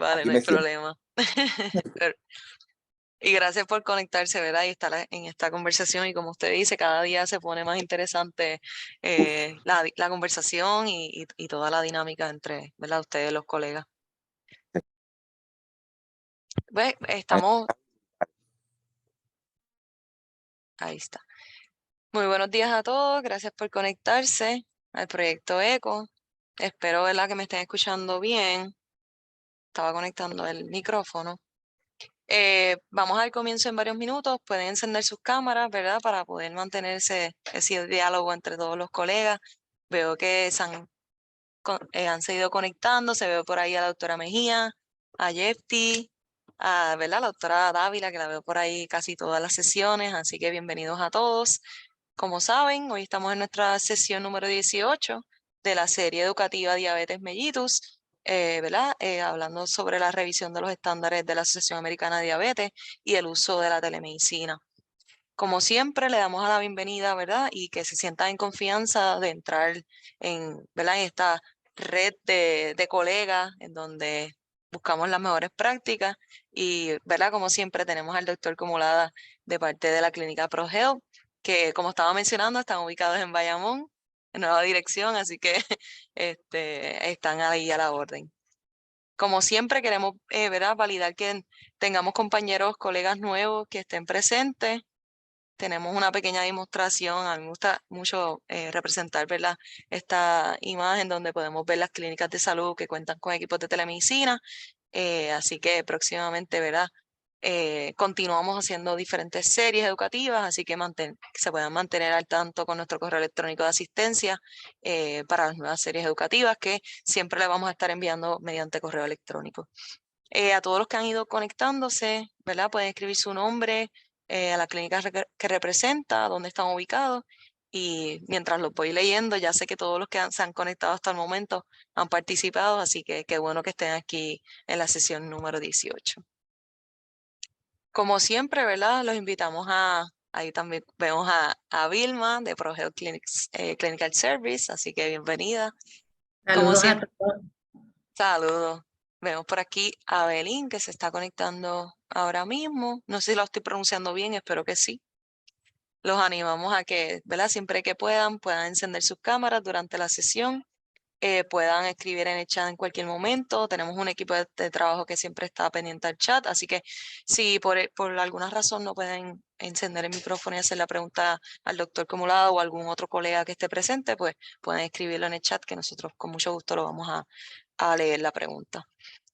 Vale, Aquí no hay me siento. problema. Pero- Y gracias por conectarse, ¿verdad? Y estar en esta conversación. Y como usted dice, cada día se pone más interesante Uf, la conversación y toda la dinámica entre, ¿verdad? Ustedes, los colegas. Pues estamos, ahí está. Muy buenos días a todos. Gracias por conectarse al proyecto ECO. Espero, ¿verdad? Que me estén escuchando bien. Estaba conectando el micrófono. Vamos al comienzo en varios minutos. Pueden encender sus cámaras, ¿verdad? Para poder mantener ese diálogo entre todos los colegas. Veo que han seguido conectando. Se ve por ahí a la doctora Mejía, a Jefti, ¿verdad? La doctora Dávila, que la veo por ahí casi todas las sesiones. Así que bienvenidos a todos. Como saben, hoy estamos en nuestra sesión número 18 de la serie educativa Diabetes Mellitus, ¿verdad? Hablando sobre la revisión de los estándares de la Asociación Americana de Diabetes y el uso de la telemedicina. Como siempre, le damos a la bienvenida, ¿verdad? Y que se sientan en confianza de entrar ¿verdad? En esta red de colegas en donde buscamos las mejores prácticas y, ¿verdad? Como siempre, tenemos al doctor Cumulada de parte de la clínica ProHealth, que como estaba mencionando, están ubicados en Bayamón, en nueva dirección, así que están ahí a la orden. Como siempre, queremos, ¿verdad? Validar que tengamos compañeros, colegas nuevos que estén presentes. Tenemos una pequeña demostración. A mí me gusta mucho representar, ¿verdad? Esta imagen donde podemos ver las clínicas de salud que cuentan con equipos de telemedicina. Así que próximamente, ¿verdad? Continuamos haciendo diferentes series educativas, así que que se puedan mantener al tanto con nuestro correo electrónico de asistencia para las nuevas series educativas que siempre le vamos a estar enviando mediante correo electrónico. A todos los que han ido conectándose, ¿verdad? Pueden escribir su nombre, a la clínica que representa, dónde están ubicados. Y mientras los voy leyendo, ya sé que todos los que se han conectado hasta el momento han participado, así que qué bueno que estén aquí en la sesión número 18. Como siempre, ¿verdad? Los invitamos ahí también vemos a Vilma de ProHealth Clinics, Clinical Service, así que bienvenida. Como Saludos a siempre, todos. saludos. Vemos por aquí a Belín que se está conectando ahora mismo. No sé si lo estoy pronunciando bien, espero que sí. Los animamos a que, ¿verdad? Siempre que puedan encender sus cámaras durante la sesión, puedan escribir en el chat en cualquier momento. Tenemos un equipo de trabajo que siempre está pendiente al chat, así que si por alguna razón no pueden encender el micrófono y hacer la pregunta al doctor Cumulado o algún otro colega que esté presente, pues pueden escribirlo en el chat que nosotros con mucho gusto lo vamos a leer la pregunta.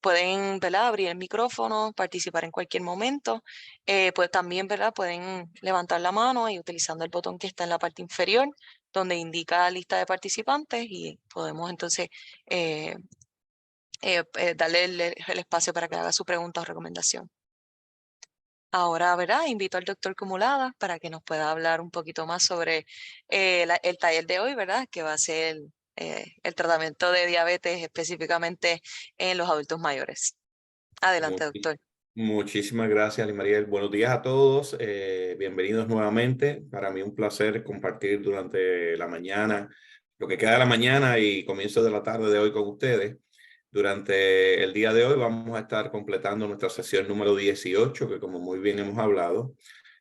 Pueden, ¿verdad? Abrir el micrófono, participar en cualquier momento. Pues también, ¿verdad? Pueden levantar la mano y utilizando el botón que está en la parte inferior, donde indica lista de participantes y podemos entonces eh, darle el espacio para que haga su pregunta o recomendación. Ahora, ¿verdad? Invito al doctor Cumulada para que nos pueda hablar un poquito más sobre el taller de hoy, ¿verdad? Que va a ser el tratamiento de diabetes específicamente en los adultos mayores. Adelante, muchi- doctor. muchísimas gracias, Limariel. Buenos días a todos. Bienvenidos nuevamente. Para mí un placer compartir durante la mañana, lo que queda de la mañana y comienzo de la tarde de hoy con ustedes. Durante el día de hoy vamos a estar completando nuestra sesión número 18, que como muy bien hemos hablado,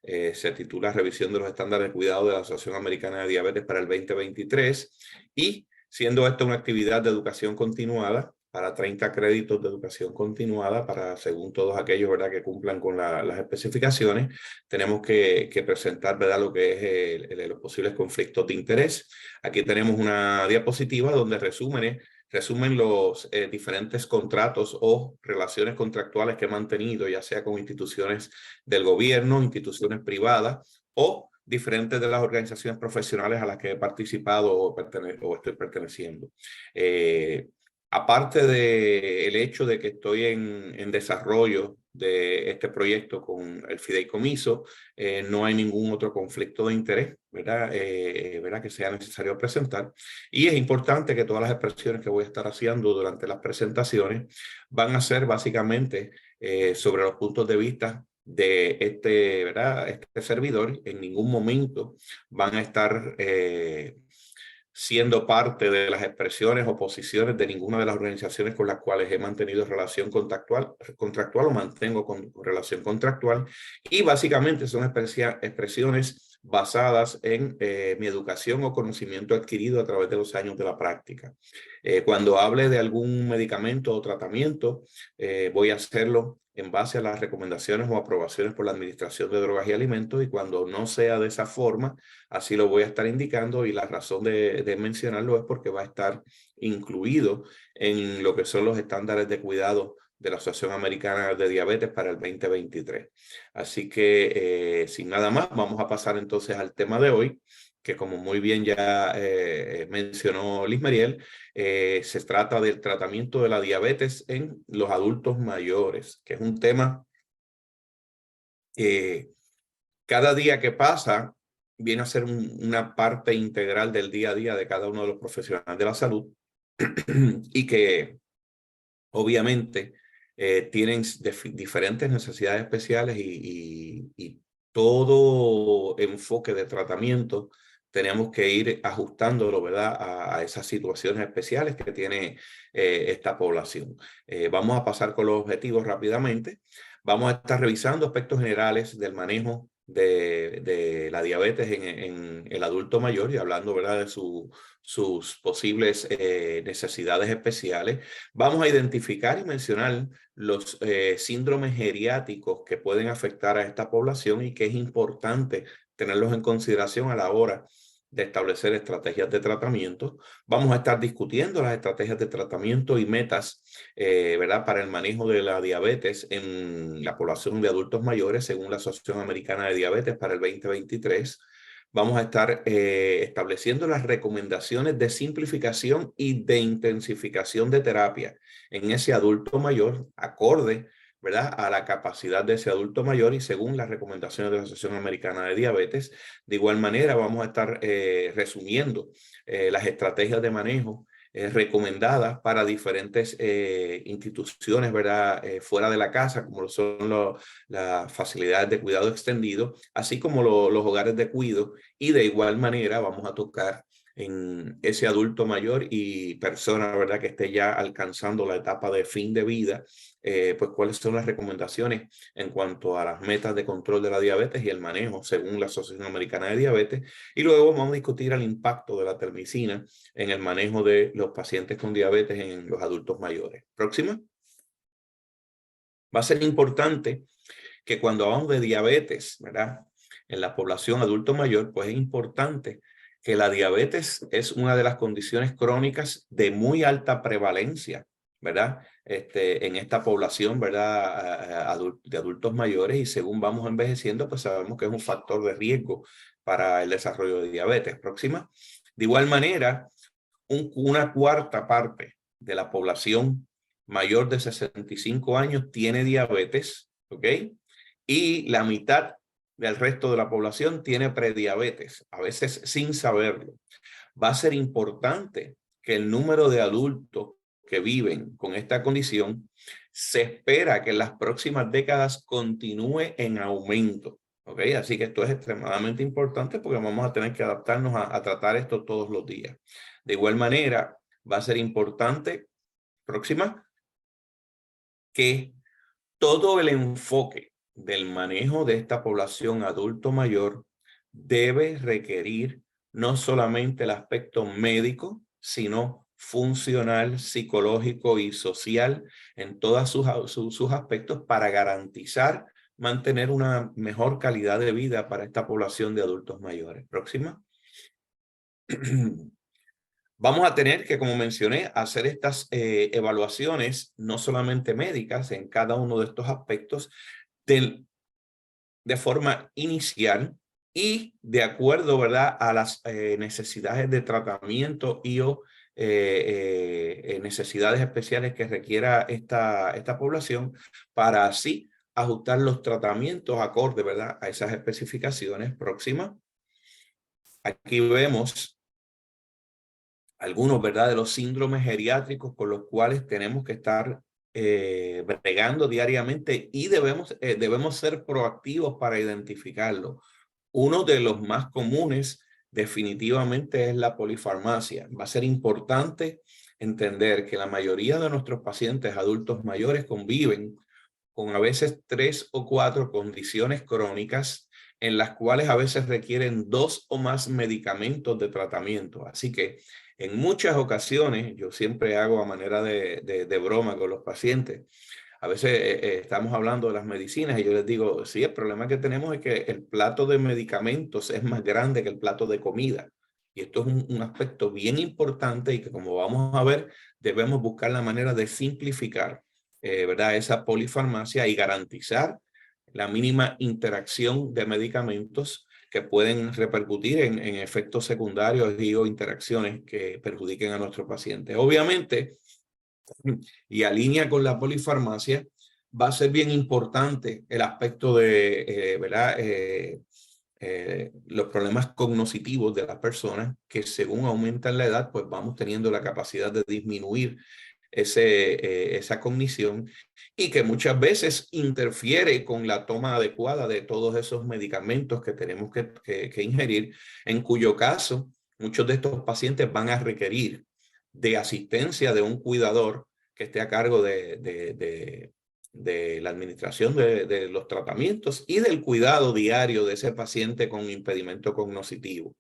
se titula Revisión de los estándares de cuidado de la Asociación Americana de Diabetes para el 2023 y siendo esto una actividad de educación continuada para 30 créditos de educación continuada para según todos aquellos, ¿verdad?, que cumplan con las especificaciones, tenemos que presentar, ¿verdad?, lo que es los posibles conflictos de interés. Aquí tenemos una diapositiva donde resumen los diferentes contratos o relaciones contractuales que he mantenido, ya sea con instituciones del gobierno, instituciones privadas o diferentes de las organizaciones profesionales a las que he participado o estoy perteneciendo. Aparte del hecho de que estoy en desarrollo de este proyecto con el fideicomiso, no hay ningún otro conflicto de interés, ¿verdad? ¿Verdad? Que sea necesario presentar. Y es importante que todas las expresiones que voy a estar haciendo durante las presentaciones van a ser básicamente sobre los puntos de vista de ¿verdad? Este servidor. En ningún momento van a estar siendo parte de las expresiones o posiciones de ninguna de las organizaciones con las cuales he mantenido relación contractual o mantengo con relación contractual, y básicamente son expresiones basadas en mi educación o conocimiento adquirido a través de los años de la práctica. Cuando hable de algún medicamento o tratamiento, voy a hacerlo en base a las recomendaciones o aprobaciones por la Administración de Drogas y Alimentos, y cuando no sea de esa forma, así lo voy a estar indicando, y la razón de mencionarlo es porque va a estar incluido en lo que son los estándares de cuidado de la Asociación Americana de Diabetes para el 2023. Así que sin nada más, vamos a pasar entonces al tema de hoy, que como muy bien ya mencionó Liz Mariel, se trata del tratamiento de la diabetes en los adultos mayores, que es un tema que cada día que pasa viene a ser una parte integral del día a día de cada uno de los profesionales de la salud y que obviamente tienen diferentes necesidades especiales y todo enfoque de tratamiento tenemos que ir ajustándolo, ¿verdad?, a esas situaciones especiales que tiene esta población. Vamos a pasar con los objetivos rápidamente. Vamos a estar revisando aspectos generales del manejo de la diabetes en el adulto mayor, y hablando, ¿verdad?, de sus posibles necesidades especiales. Vamos a identificar y mencionar los síndromes geriátricos que pueden afectar a esta población y que es importante tenerlos en consideración a la hora de establecer estrategias de tratamiento. Vamos a estar discutiendo las estrategias de tratamiento y metas, ¿verdad?, para el manejo de la diabetes en la población de adultos mayores según la Asociación Americana de Diabetes para el 2023. Vamos a estar estableciendo las recomendaciones de simplificación y de intensificación de terapia en ese adulto mayor, acorde, ¿verdad?, a la capacidad de ese adulto mayor y según las recomendaciones de la Asociación Americana de Diabetes. De igual manera, vamos a estar resumiendo las estrategias de manejo recomendadas para diferentes instituciones, ¿verdad?, fuera de la casa, como son las facilidades de cuidado extendido, así como los hogares de cuidado, y de igual manera vamos a tocar en ese adulto mayor y persona, ¿verdad?, que esté ya alcanzando la etapa de fin de vida, pues cuáles son las recomendaciones en cuanto a las metas de control de la diabetes y el manejo según la Asociación Americana de Diabetes. Y luego vamos a discutir el impacto de la termicina en el manejo de los pacientes con diabetes en los adultos mayores. Próxima. Va a ser importante que cuando hablamos de diabetes, ¿verdad?, en la población adulto mayor, pues es importante que la diabetes es una de las condiciones crónicas de muy alta prevalencia, ¿verdad?, en esta población, ¿verdad?, de adultos mayores, y según vamos envejeciendo, pues sabemos que es un factor de riesgo para el desarrollo de diabetes. Próxima. De igual manera, una cuarta parte de la población mayor de 65 años tiene diabetes, ¿ok? Y la mitad del resto de la población tiene prediabetes, a veces sin saberlo. Va a ser importante que el número de adultos que viven con esta condición se espera que en las próximas décadas continúe en aumento. ¿Ok? Así que esto es extremadamente importante porque vamos a tener que adaptarnos a tratar esto todos los días. De igual manera, va a ser importante, próxima, que todo el enfoque del manejo de esta población adulto mayor debe requerir no solamente el aspecto médico, sino funcional, psicológico y social en todos sus aspectos para garantizar mantener una mejor calidad de vida para esta población de adultos mayores. Próxima. Vamos a tener que, como mencioné, hacer estas evaluaciones no solamente médicas en cada uno de estos aspectos de forma inicial y de acuerdo, ¿verdad?, a las necesidades de tratamiento y o necesidades especiales que requiera esta población, para así ajustar los tratamientos acorde, ¿verdad?, a esas especificaciones. Próximas. Aquí vemos algunos, ¿verdad?, de los síndromes geriátricos con los cuales tenemos que estar bregando diariamente y debemos ser proactivos para identificarlo. Uno de los más comunes definitivamente es la polifarmacia. Va a ser importante entender que la mayoría de nuestros pacientes adultos mayores conviven con a veces 3 o 4 condiciones crónicas en las cuales a veces requieren 2 o más medicamentos de tratamiento. Así que en muchas ocasiones, yo siempre hago a manera de broma con los pacientes, a veces estamos hablando de las medicinas y yo les digo, sí, el problema que tenemos es que el plato de medicamentos es más grande que el plato de comida. Y esto es un aspecto bien importante y que, como vamos a ver, debemos buscar la manera de simplificar, ¿verdad?, esa polifarmacia y garantizar la mínima interacción de medicamentos que pueden repercutir en efectos secundarios y o interacciones que perjudiquen a nuestros pacientes. Obviamente, y alinea con la polifarmacia, va a ser bien importante el aspecto de, ¿verdad?, los problemas cognitivos de las personas, que según aumentan la edad, pues vamos teniendo la capacidad de disminuir esa cognición, y que muchas veces interfiere con la toma adecuada de todos esos medicamentos que tenemos que ingerir, en cuyo caso muchos de estos pacientes van a requerir de asistencia de un cuidador que esté a cargo de la administración de los tratamientos y del cuidado diario de ese paciente con impedimento cognitivo.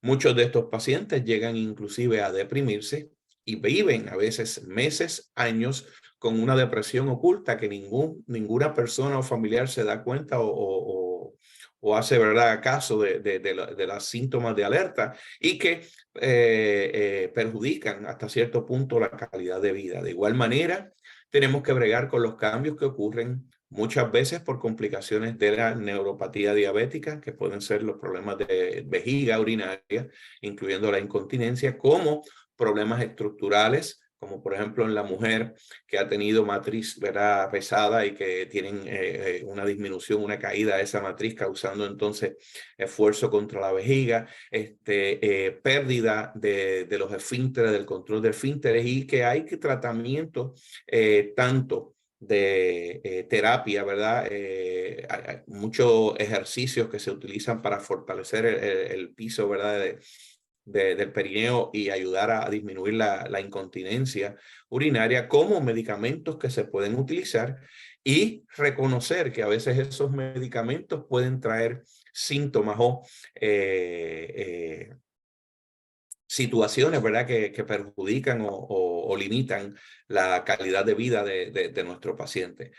Muchos de estos pacientes llegan inclusive a deprimirse y viven a veces meses, años con una depresión oculta que ninguna persona o familiar se da cuenta o hace, ¿verdad?, caso de los síntomas de alerta, y que perjudican hasta cierto punto la calidad de vida. De igual manera, tenemos que bregar con los cambios que ocurren muchas veces por complicaciones de la neuropatía diabética, que pueden ser los problemas de vejiga urinaria, incluyendo la incontinencia, como problemas estructurales, como por ejemplo en la mujer que ha tenido matriz, ¿verdad?, pesada y que tienen una disminución, una caída de esa matriz, causando entonces esfuerzo contra la vejiga, pérdida de los esfínteres, del control de esfínteres, y que hay que tratamiento tanto de terapia, ¿verdad? Hay muchos ejercicios que se utilizan para fortalecer el piso, ¿verdad?, del perineo y ayudar a disminuir la incontinencia urinaria, como medicamentos que se pueden utilizar, y reconocer que a veces esos medicamentos pueden traer síntomas o situaciones, ¿verdad?, que perjudican o limitan la calidad de vida de nuestro paciente.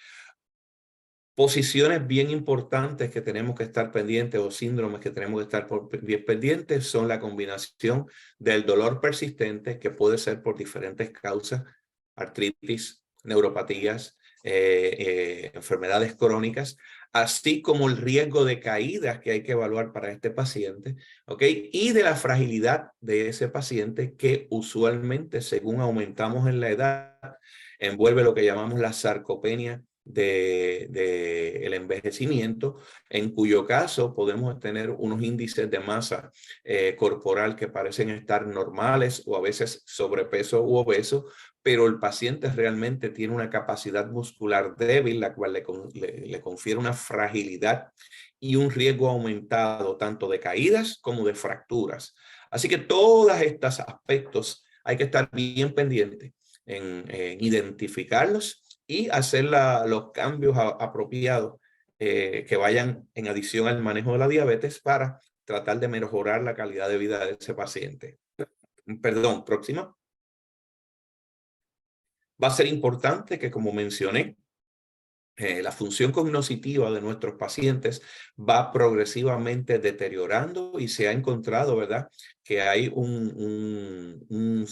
Posiciones bien importantes que tenemos que estar pendientes, o síndromes que tenemos que estar bien pendientes, son la combinación del dolor persistente, que puede ser por diferentes causas: artritis, neuropatías, enfermedades crónicas, así como el riesgo de caídas que hay que evaluar para este paciente, ¿ok? Y de la fragilidad de ese paciente, que usualmente, según aumentamos en la edad, envuelve lo que llamamos la sarcopenia el envejecimiento, en cuyo caso podemos tener unos índices de masa corporal que parecen estar normales, o a veces sobrepeso u obeso, pero el paciente realmente tiene una capacidad muscular débil, la cual le confiere una fragilidad y un riesgo aumentado tanto de caídas como de fracturas. Así que todos estos aspectos hay que estar bien pendientes en identificarlos y hacer los cambios apropiados que vayan en adición al manejo de la diabetes, para tratar de mejorar la calidad de vida de ese paciente. Perdón, próxima. Va a ser importante que, como mencioné, la función cognitiva de nuestros pacientes va progresivamente deteriorando, y se ha encontrado, ¿verdad?, que hay un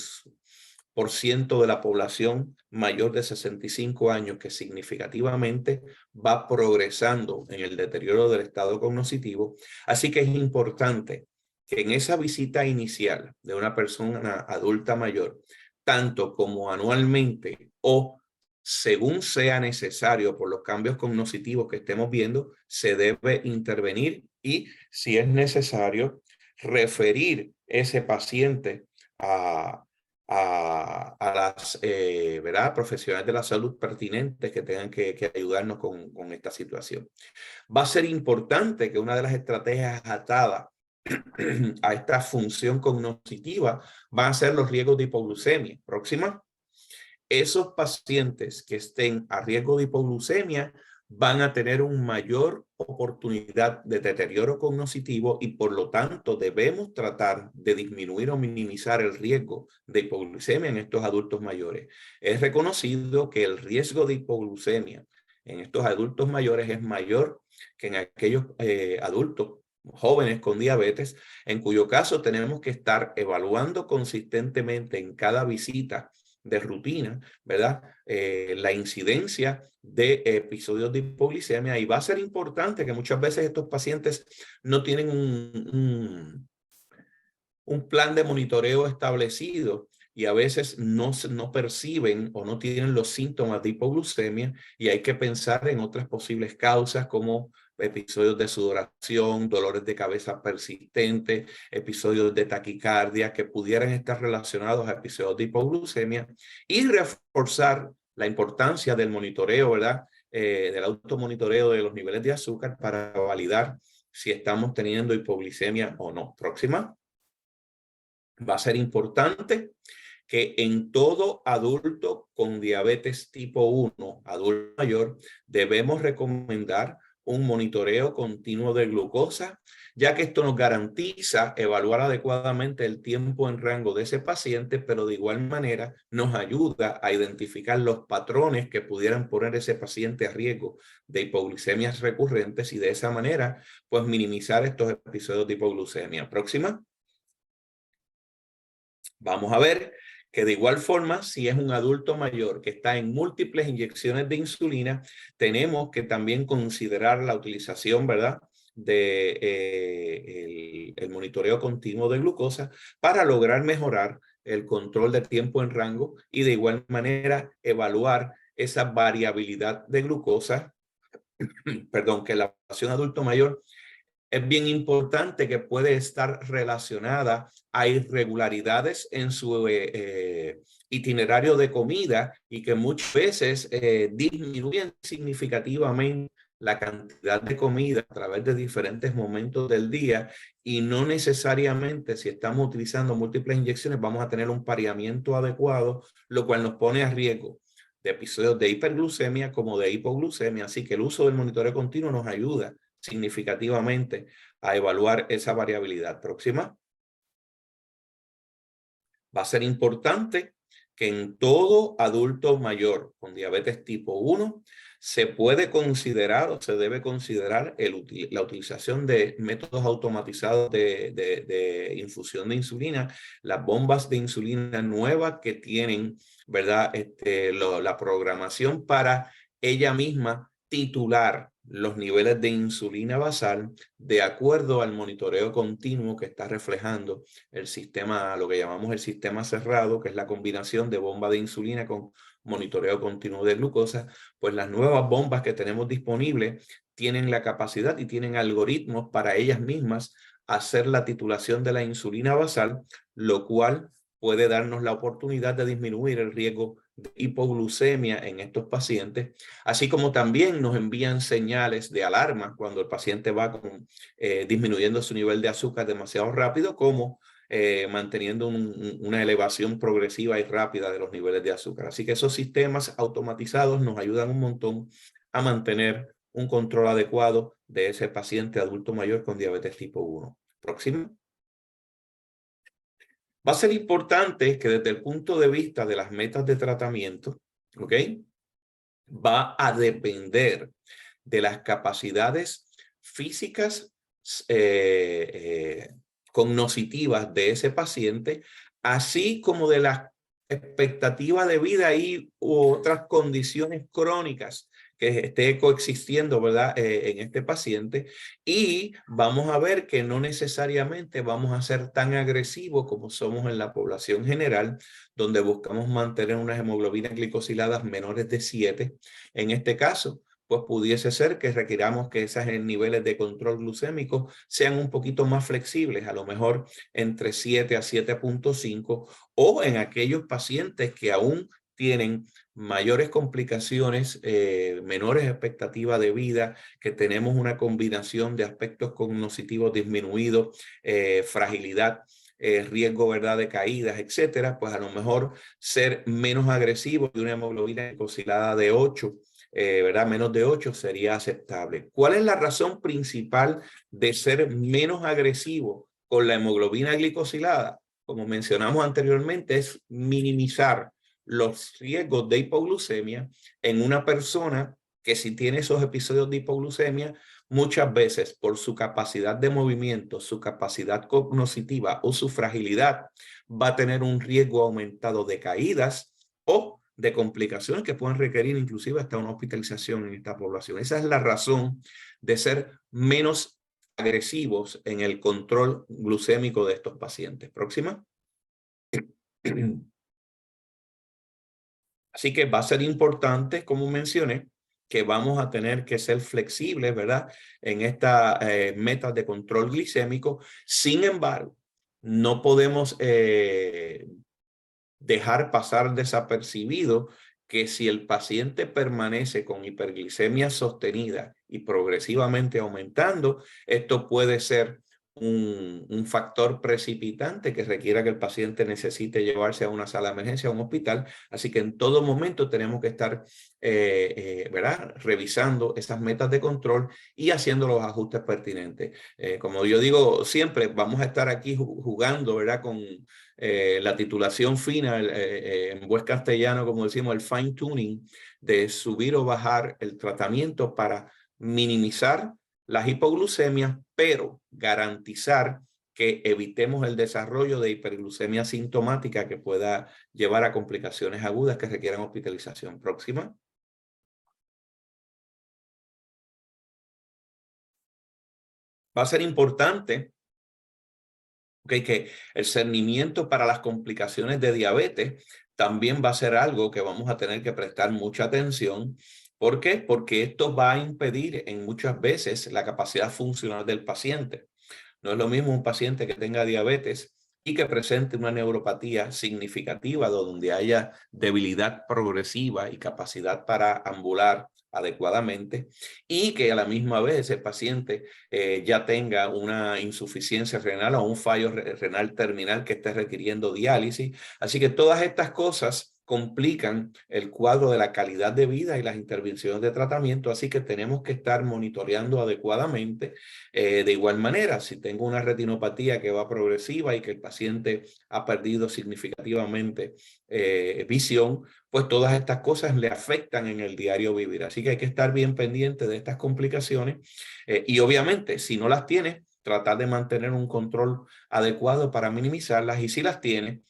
por ciento de la población mayor de 65 años que significativamente va progresando en el deterioro del estado cognitivo. Así que es importante que en esa visita inicial de una persona adulta mayor, tanto como anualmente o según sea necesario por los cambios cognitivos que estemos viendo, se debe intervenir, y, si es necesario, referir ese paciente a las ¿verdad?, profesionales de la salud pertinentes que tengan que ayudarnos con esta situación. Va a ser importante que una de las estrategias atadas a esta función cognitiva van a ser los riesgos de hipoglucemia. Próxima. Esos pacientes que estén a riesgo de hipoglucemia van a tener una mayor oportunidad de deterioro cognitivo y por lo tanto debemos tratar de disminuir o minimizar el riesgo de hipoglucemia en estos adultos mayores. Es reconocido que el riesgo de hipoglucemia en estos adultos mayores es mayor que en aquellos adultos jóvenes con diabetes, en cuyo caso tenemos que estar evaluando consistentemente en cada visita de rutina, ¿verdad? La incidencia de episodios de hipoglicemia, y va a ser importante que muchas veces estos pacientes no tienen un plan de monitoreo establecido y a veces no perciben o no tienen los síntomas de hipoglucemia y hay que pensar en otras posibles causas como episodios de sudoración, dolores de cabeza persistentes, episodios de taquicardia que pudieran estar relacionados a episodios de hipoglucemia y reforzar la importancia del monitoreo, ¿verdad? Del automonitoreo de los niveles de azúcar para validar si estamos teniendo hipoglicemia o no. Próxima. Va a ser importante que en todo adulto con diabetes tipo 1, adulto mayor, debemos recomendar un monitoreo continuo de glucosa, ya que esto nos garantiza evaluar adecuadamente el tiempo en rango de ese paciente, pero de igual manera nos ayuda a identificar los patrones que pudieran poner ese paciente a riesgo de hipoglucemias recurrentes y de esa manera, pues minimizar estos episodios de hipoglucemia. Próxima. Vamos a ver que de igual forma, si es un adulto mayor que está en múltiples inyecciones de insulina, tenemos que también considerar la utilización, ¿verdad?, de el monitoreo continuo de glucosa para lograr mejorar el control de tiempo en rango y de igual manera evaluar esa variabilidad de glucosa, perdón, que la población adulto mayor es bien importante, que puede estar relacionada a irregularidades en su itinerario de comida y que muchas veces disminuyen significativamente la cantidad de comida a través de diferentes momentos del día y no necesariamente si estamos utilizando múltiples inyecciones vamos a tener un pareamiento adecuado, lo cual nos pone a riesgo de episodios de hiperglucemia como de hipoglucemia. Así que el uso del monitoreo continuo nos ayuda significativamente a evaluar esa variabilidad. Próxima. Va a ser importante que en todo adulto mayor con diabetes tipo 1 se puede considerar o se debe considerar la utilización de métodos automatizados de infusión de insulina, las bombas de insulina nuevas que tienen, ¿verdad?, la programación para ella misma titular los niveles de insulina basal de acuerdo al monitoreo continuo que está reflejando el sistema, lo que llamamos el sistema cerrado, que es la combinación de bomba de insulina con monitoreo continuo de glucosa. Pues las nuevas bombas que tenemos disponibles tienen la capacidad y tienen algoritmos para ellas mismas hacer la titulación de la insulina basal, lo cual puede darnos la oportunidad de disminuir el riesgo de hipoglucemia en estos pacientes, así como también nos envían señales de alarma cuando el paciente va disminuyendo su nivel de azúcar demasiado rápido, como manteniendo una elevación progresiva y rápida de los niveles de azúcar. Así que esos sistemas automatizados nos ayudan un montón a mantener un control adecuado de ese paciente adulto mayor con diabetes tipo 1. Próximo. Va a ser importante que desde el punto de vista de las metas de tratamiento, ¿ok?, va a depender de las capacidades físicas cognitivas de ese paciente, así como de la expectativa de vida y otras condiciones crónicas que esté coexistiendo, ¿verdad?, en este paciente. Y vamos a ver que no necesariamente vamos a ser tan agresivos como somos en la población general, donde buscamos mantener unas hemoglobinas glicosiladas menores de 7. En este caso, pues pudiese ser que requiramos que esos niveles de control glucémico sean un poquito más flexibles, a lo mejor entre 7 a 7.5, o en aquellos pacientes que aún tienen mayores complicaciones, menores expectativas de vida, que tenemos una combinación de aspectos cognitivos disminuidos, fragilidad, riesgo, ¿verdad?, de caídas, etcétera, pues a lo mejor ser menos agresivo de una hemoglobina glicosilada de 8, ¿verdad? Menos de 8 sería aceptable. ¿Cuál es la razón principal de ser menos agresivo con la hemoglobina glicosilada? Como mencionamos anteriormente, es minimizar los riesgos de hipoglucemia en una persona que, si tiene esos episodios de hipoglucemia, muchas veces por su capacidad de movimiento, su capacidad cognitiva o su fragilidad, va a tener un riesgo aumentado de caídas o de complicaciones que pueden requerir inclusive hasta una hospitalización en esta población. Esa es la razón de ser menos agresivos en el control glucémico de estos pacientes. Próxima. Así que va a ser importante, como mencioné, que vamos a tener que ser flexibles, ¿verdad?, en estas metas de control glicémico. Sin embargo, no podemos dejar pasar desapercibido que si el paciente permanece con hiperglicemia sostenida y progresivamente aumentando, esto puede ser un factor precipitante que requiera que el paciente necesite llevarse a una sala de emergencia, a un hospital. Así que en todo momento tenemos que estar ¿verdad?, revisando esas metas de control y haciendo los ajustes pertinentes. Como yo digo siempre, vamos a estar aquí jugando, ¿verdad?, con la titulación fina, en buen castellano, como decimos, el fine tuning, de subir o bajar el tratamiento para minimizar las hipoglucemias, pero garantizar que evitemos el desarrollo de hiperglucemia sintomática que pueda llevar a complicaciones agudas que requieran hospitalización. Próxima. Va a ser importante, que el cernimiento para las complicaciones de diabetes también va a ser algo que vamos a tener que prestar mucha atención. ¿Por qué? Porque esto va a impedir en muchas veces la capacidad funcional del paciente. No es lo mismo un paciente que tenga diabetes y que presente una neuropatía significativa, donde haya debilidad progresiva y capacidad para ambular adecuadamente, y que a la misma vez ese paciente ya tenga una insuficiencia renal o un fallo renal terminal que esté requiriendo diálisis. Así que todas estas cosas complican el cuadro de la calidad de vida y las intervenciones de tratamiento, así que tenemos que estar monitoreando adecuadamente. De igual manera, si tengo una retinopatía que va progresiva y que el paciente ha perdido significativamente visión, pues todas estas cosas le afectan en el diario vivir. Así que hay que estar bien pendiente de estas complicaciones y obviamente, si no las tiene, tratar de mantener un control adecuado para minimizarlas, y si las tiene,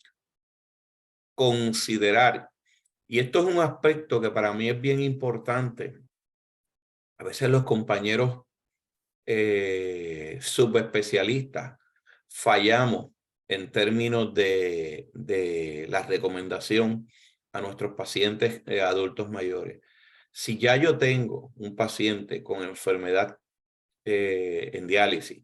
considerar, y esto es un aspecto que para mí es bien importante. A veces los compañeros subespecialistas fallamos en términos de la recomendación a nuestros pacientes adultos mayores. Si ya yo tengo un paciente con enfermedad en diálisis,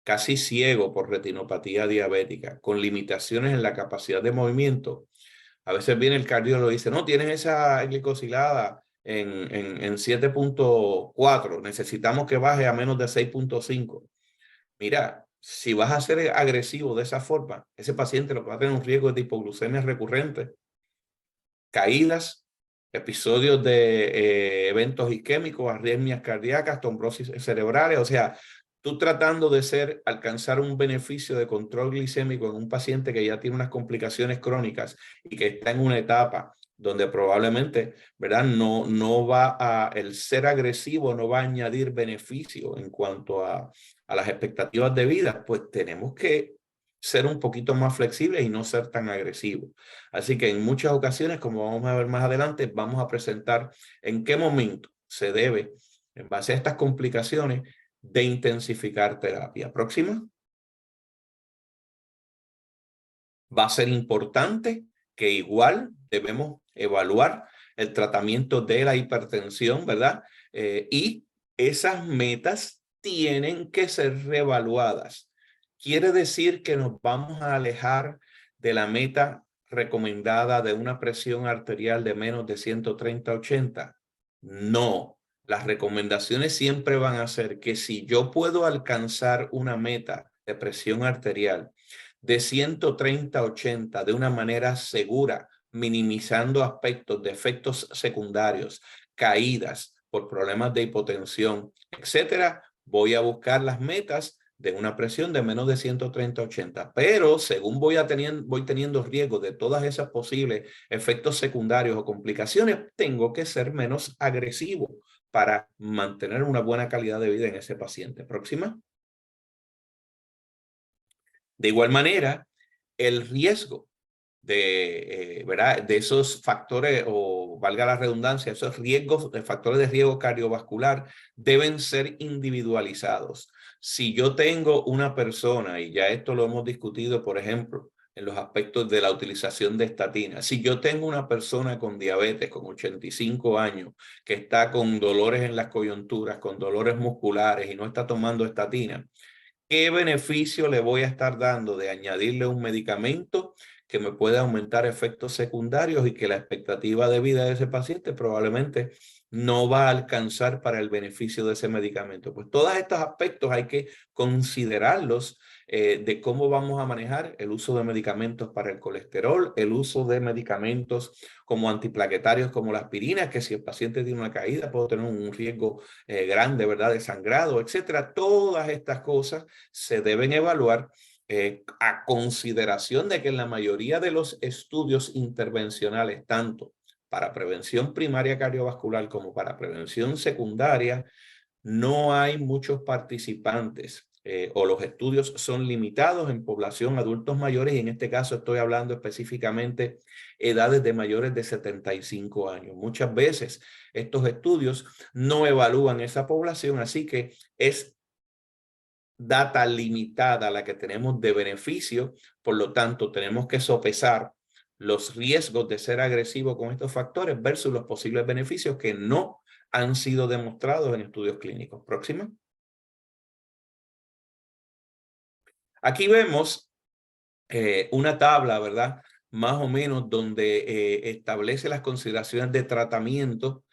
casi ciego por retinopatía diabética, con limitaciones en la capacidad de movimiento, a veces viene el cardiólogo y dice, no, tienes esa glicosilada en 7.4, necesitamos que baje a menos de 6.5. Mira, si vas a ser agresivo de esa forma, ese paciente lo que va a tener un riesgo de hipoglucemia recurrente, caídas, episodios de eventos isquémicos, arritmias cardíacas, trombosis cerebrales. O sea, tú tratando de alcanzar un beneficio de control glicémico en un paciente que ya tiene unas complicaciones crónicas y que está en una etapa donde probablemente, ¿verdad?, no va el ser agresivo no va a añadir beneficio en cuanto a las expectativas de vida, pues tenemos que ser un poquito más flexibles y no ser tan agresivos. Así que en muchas ocasiones, como vamos a ver más adelante, vamos a presentar en qué momento se debe, en base a estas complicaciones, de intensificar terapia. Próxima. Va a ser importante que igual debemos evaluar el tratamiento de la hipertensión, ¿verdad? Y esas metas tienen que ser reevaluadas. Quiere decir que nos vamos a alejar de la meta recomendada de una presión arterial de menos de 130/80? No. Las recomendaciones siempre van a ser que si yo puedo alcanzar una meta de presión arterial de 130/80 de una manera segura, minimizando aspectos de efectos secundarios, caídas por problemas de hipotensión, etcétera, voy a buscar las metas de una presión de menos de 130/80. Pero según voy teniendo riesgo de todas esas posibles efectos secundarios o complicaciones, tengo que ser menos agresivo para mantener una buena calidad de vida en ese paciente. Próxima. De igual manera, el riesgo ¿verdad? De esos factores, o valga la redundancia, esos riesgos, factores de riesgo cardiovascular deben ser individualizados. Si yo tengo una persona, y ya esto lo hemos discutido, por ejemplo, en los aspectos de la utilización de estatinas, si yo tengo una persona con diabetes, con 85 años, que está con dolores en las coyunturas, con dolores musculares y no está tomando estatina, ¿qué beneficio le voy a estar dando de añadirle un medicamento que me puede aumentar efectos secundarios y que la expectativa de vida de ese paciente probablemente no va a alcanzar para el beneficio de ese medicamento? Pues todos estos aspectos hay que considerarlos de cómo vamos a manejar el uso de medicamentos para el colesterol, el uso de medicamentos como antiplaquetarios como la aspirina, que si el paciente tiene una caída puede tener un riesgo grande, ¿verdad?, de sangrado, etcétera. Todas estas cosas se deben evaluar a consideración de que en la mayoría de los estudios intervencionales, tanto para prevención primaria cardiovascular como para prevención secundaria, no hay muchos participantes o los estudios son limitados en población adultos mayores, y en este caso estoy hablando específicamente edades de mayores de 75 años. Muchas veces estos estudios no evalúan esa población, así que es data limitada la que tenemos de beneficio. Por lo tanto, tenemos que sopesar los riesgos de ser agresivo con estos factores versus los posibles beneficios que no han sido demostrados en estudios clínicos. Próxima. Aquí vemos una tabla, ¿verdad?, más o menos donde establece las consideraciones de tratamiento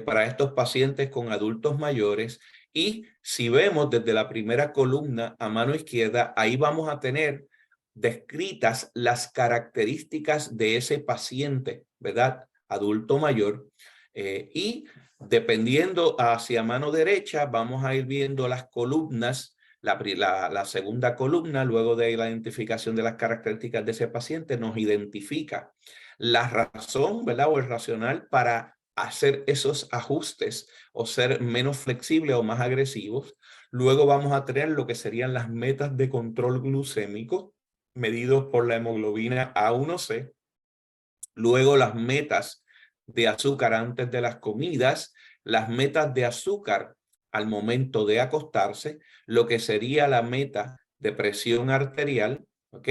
para estos pacientes con adultos mayores. Y si vemos desde la primera columna a mano izquierda, ahí vamos a tener descritas las características de ese paciente, ¿verdad?, adulto mayor. Y dependiendo hacia mano derecha, vamos a ir viendo las columnas. La segunda columna, luego de la identificación de las características de ese paciente, nos identifica la razón, ¿verdad?, o el racional para hacer esos ajustes o ser menos flexibles o más agresivos. Luego vamos a tener lo que serían las metas de control glucémico medidos por la hemoglobina A1C. Luego las metas de azúcar antes de las comidas, las metas de azúcar al momento de acostarse, lo que sería la meta de presión arterial, ¿ok?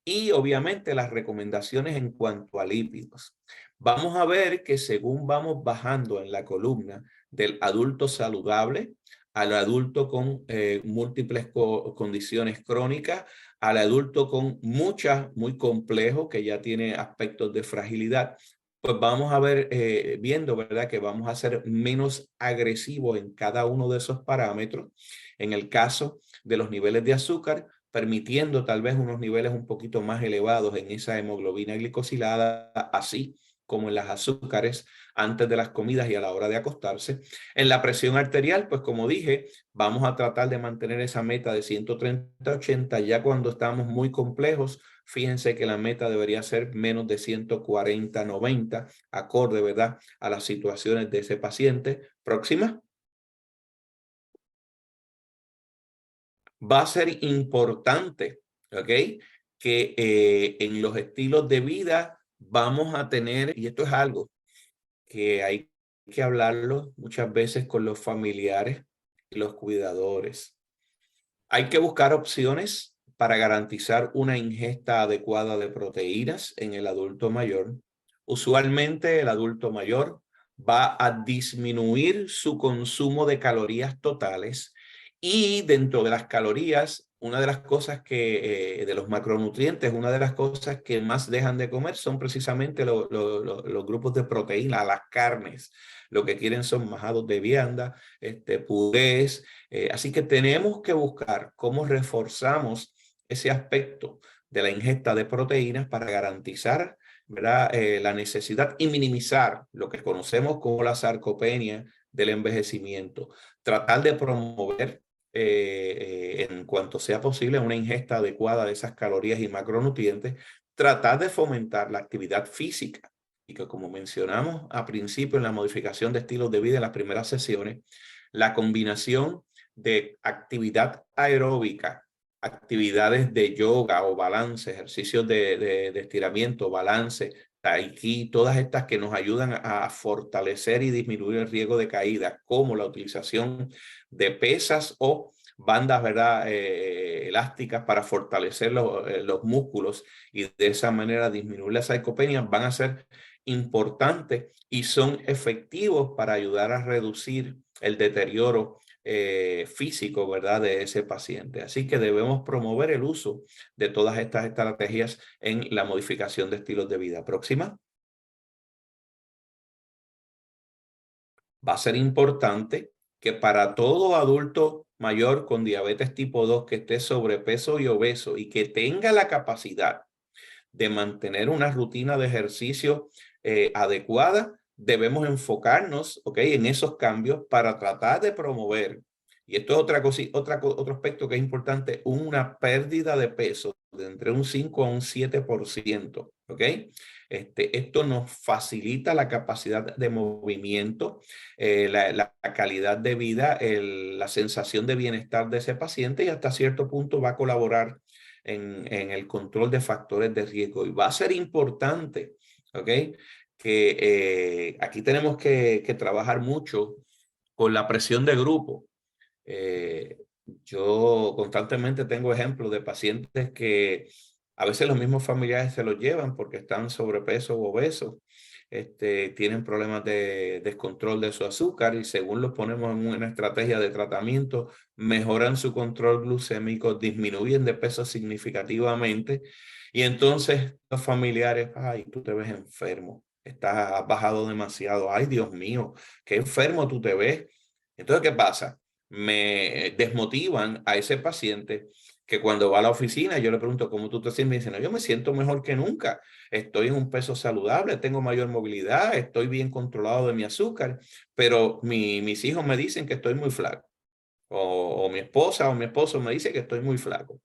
Y obviamente las recomendaciones en cuanto a lípidos. Vamos a ver que según vamos bajando en la columna del adulto saludable al adulto con múltiples condiciones crónicas, al adulto con muy complejo, que ya tiene aspectos de fragilidad, pues vamos a ver, viendo, ¿verdad?, que vamos a ser menos agresivos en cada uno de esos parámetros. En el caso de los niveles de azúcar, permitiendo tal vez unos niveles un poquito más elevados en esa hemoglobina glicosilada, así como en las azúcares antes de las comidas y a la hora de acostarse. En la presión arterial, pues como dije, vamos a tratar de mantener esa meta de 130/80. Ya cuando estamos muy complejos, fíjense que la meta debería ser menos de 140/90, acorde, ¿verdad?, a las situaciones de ese paciente. Próxima. Va a ser importante, ¿ok?, que en los estilos de vida vamos a tener, y esto es algo que hay que hablarlo muchas veces con los familiares y los cuidadores. Hay que buscar opciones para garantizar una ingesta adecuada de proteínas en el adulto mayor. Usualmente el adulto mayor va a disminuir su consumo de calorías totales, y dentro de las calorías una de las cosas que, de los macronutrientes, una de las cosas que más dejan de comer son precisamente los grupos de proteína, las carnes. Lo que quieren son majados de vianda, purés. Así que tenemos que buscar cómo reforzamos ese aspecto de la ingesta de proteínas para garantizar, ¿verdad? La necesidad y minimizar lo que conocemos como la sarcopenia del envejecimiento. Tratar de promover en cuanto sea posible una ingesta adecuada de esas calorías y macronutrientes, tratar de fomentar la actividad física y que, como mencionamos a principio en la modificación de estilos de vida en las primeras sesiones, la combinación de actividad aeróbica, actividades de yoga o balance, ejercicios de estiramiento, balance, tai chi, todas estas que nos ayudan a fortalecer y disminuir el riesgo de caída, como la utilización de pesas o bandas, ¿verdad? Elásticas para fortalecer los músculos y de esa manera disminuir la sarcopenia, van a ser importantes y son efectivos para ayudar a reducir el deterioro físico, ¿verdad? De ese paciente. Así que debemos promover el uso de todas estas estrategias en la modificación de estilos de vida. Próxima. Va a ser importante que para todo adulto mayor con diabetes tipo 2 que esté sobrepeso y obeso y que tenga la capacidad de mantener una rutina de ejercicio adecuada, debemos enfocarnos, ¿ok?, en esos cambios para tratar de promover, y esto es otra cosa, otro aspecto que es importante, una pérdida de peso de entre un 5 a un 7%, ¿ok? Esto nos facilita la capacidad de movimiento, la calidad de vida, la sensación de bienestar de ese paciente y hasta cierto punto va a colaborar en el control de factores de riesgo. Y va a ser importante, ¿ok?, que aquí tenemos que trabajar mucho con la presión de grupo. Yo constantemente tengo ejemplos de pacientes que a veces los mismos familiares se los llevan porque están sobrepeso o obesos. Tienen problemas de descontrol de su azúcar y según los ponemos en una estrategia de tratamiento, mejoran su control glucémico, disminuyen de peso significativamente y entonces los familiares, ay, tú te ves enfermo, has bajado demasiado, ay, Dios mío, qué enfermo tú te ves. Entonces, ¿qué pasa? Me desmotivan a ese paciente que cuando va a la oficina yo le pregunto cómo tú te sientes, me dicen, no, yo me siento mejor que nunca, estoy en un peso saludable, tengo mayor movilidad, estoy bien controlado de mi azúcar, pero mis hijos me dicen que estoy muy flaco, o mi esposa o mi esposo me dice que estoy muy flaco.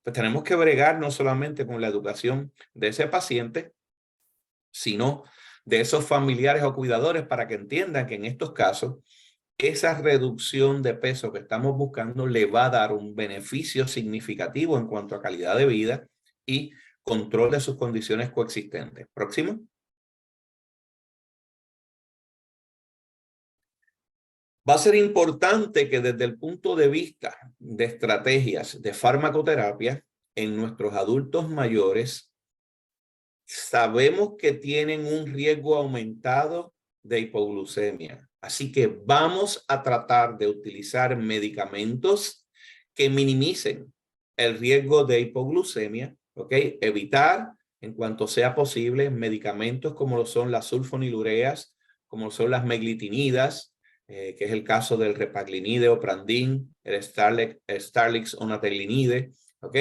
Pues tenemos que bregar no solamente con la educación de ese paciente, sino de esos familiares o cuidadores para que entiendan que en estos casos esa reducción de peso que estamos buscando le va a dar un beneficio significativo en cuanto a calidad de vida y control de sus condiciones coexistentes. Próximo. Va a ser importante que desde el punto de vista de estrategias de farmacoterapia en nuestros adultos mayores, sabemos que tienen un riesgo aumentado de hipoglucemia. Así que vamos a tratar de utilizar medicamentos que minimicen el riesgo de hipoglucemia, ¿ok? Evitar, en cuanto sea posible, medicamentos como lo son las sulfonilureas, como son las meglitinidas, que es el caso del repaglinide o Prandin, el Starlix o Nataglinide, ¿ok?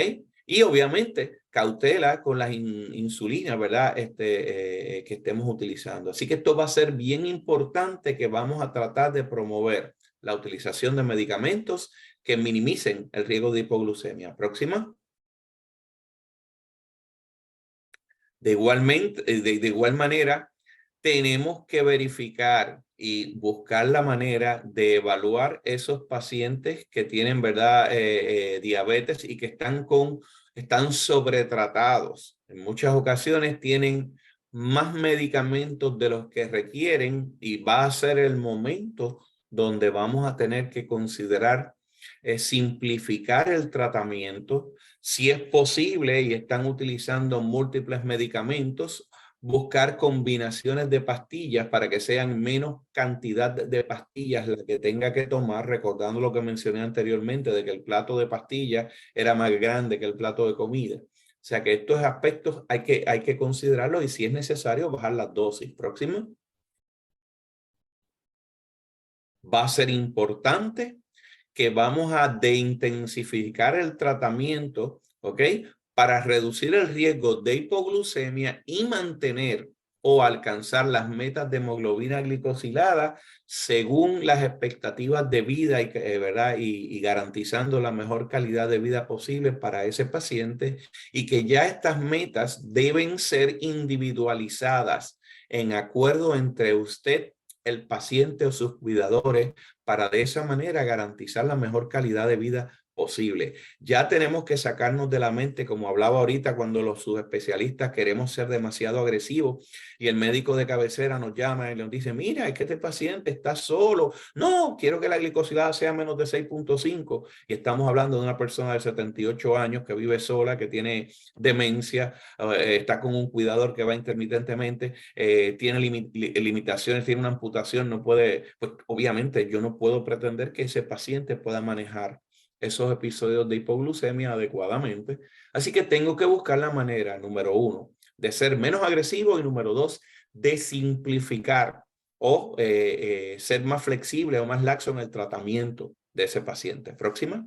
Y obviamente cautela con las insulinas, ¿verdad? Que estemos utilizando. Así que esto va a ser bien importante que vamos a tratar de promover la utilización de medicamentos que minimicen el riesgo de hipoglucemia. Próxima. De igual manera, tenemos que verificar y buscar la manera de evaluar esos pacientes que tienen, ¿verdad?, diabetes y que están sobretratados. En muchas ocasiones tienen más medicamentos de los que requieren y va a ser el momento donde vamos a tener que considerar simplificar el tratamiento si es posible y están utilizando múltiples medicamentos. buscar combinaciones de pastillas para que sean menos cantidad de pastillas la que tenga que tomar, recordando lo que mencioné anteriormente de que el plato de pastillas era más grande que el plato de comida. O sea que estos aspectos hay que considerarlos y si es necesario bajar las dosis. Próxima. Va a ser importante que vamos a deintensificar el tratamiento, ¿ok? Para reducir el riesgo de hipoglucemia y mantener o alcanzar las metas de hemoglobina glicosilada según las expectativas de vida ¿verdad? Y garantizando la mejor calidad de vida posible para ese paciente y que ya estas metas deben ser individualizadas en acuerdo entre usted, el paciente o sus cuidadores para de esa manera garantizar la mejor calidad de vida posible. Ya tenemos que sacarnos de la mente, como hablaba ahorita, cuando los subespecialistas queremos ser demasiado agresivos y el médico de cabecera nos llama y nos dice, mira, es que este paciente está solo. No, quiero que la glicosilada sea menos de 6.5 y estamos hablando de una persona de 78 años que vive sola, que tiene demencia, está con un cuidador que va intermitentemente, tiene limitaciones, tiene una amputación, no puede, pues obviamente yo no puedo pretender que ese paciente pueda manejar esos episodios de hipoglucemia adecuadamente. Así que tengo que buscar la manera, número uno, de ser menos agresivo y número dos, de simplificar o ser más flexible o más laxo en el tratamiento de ese paciente. Próxima.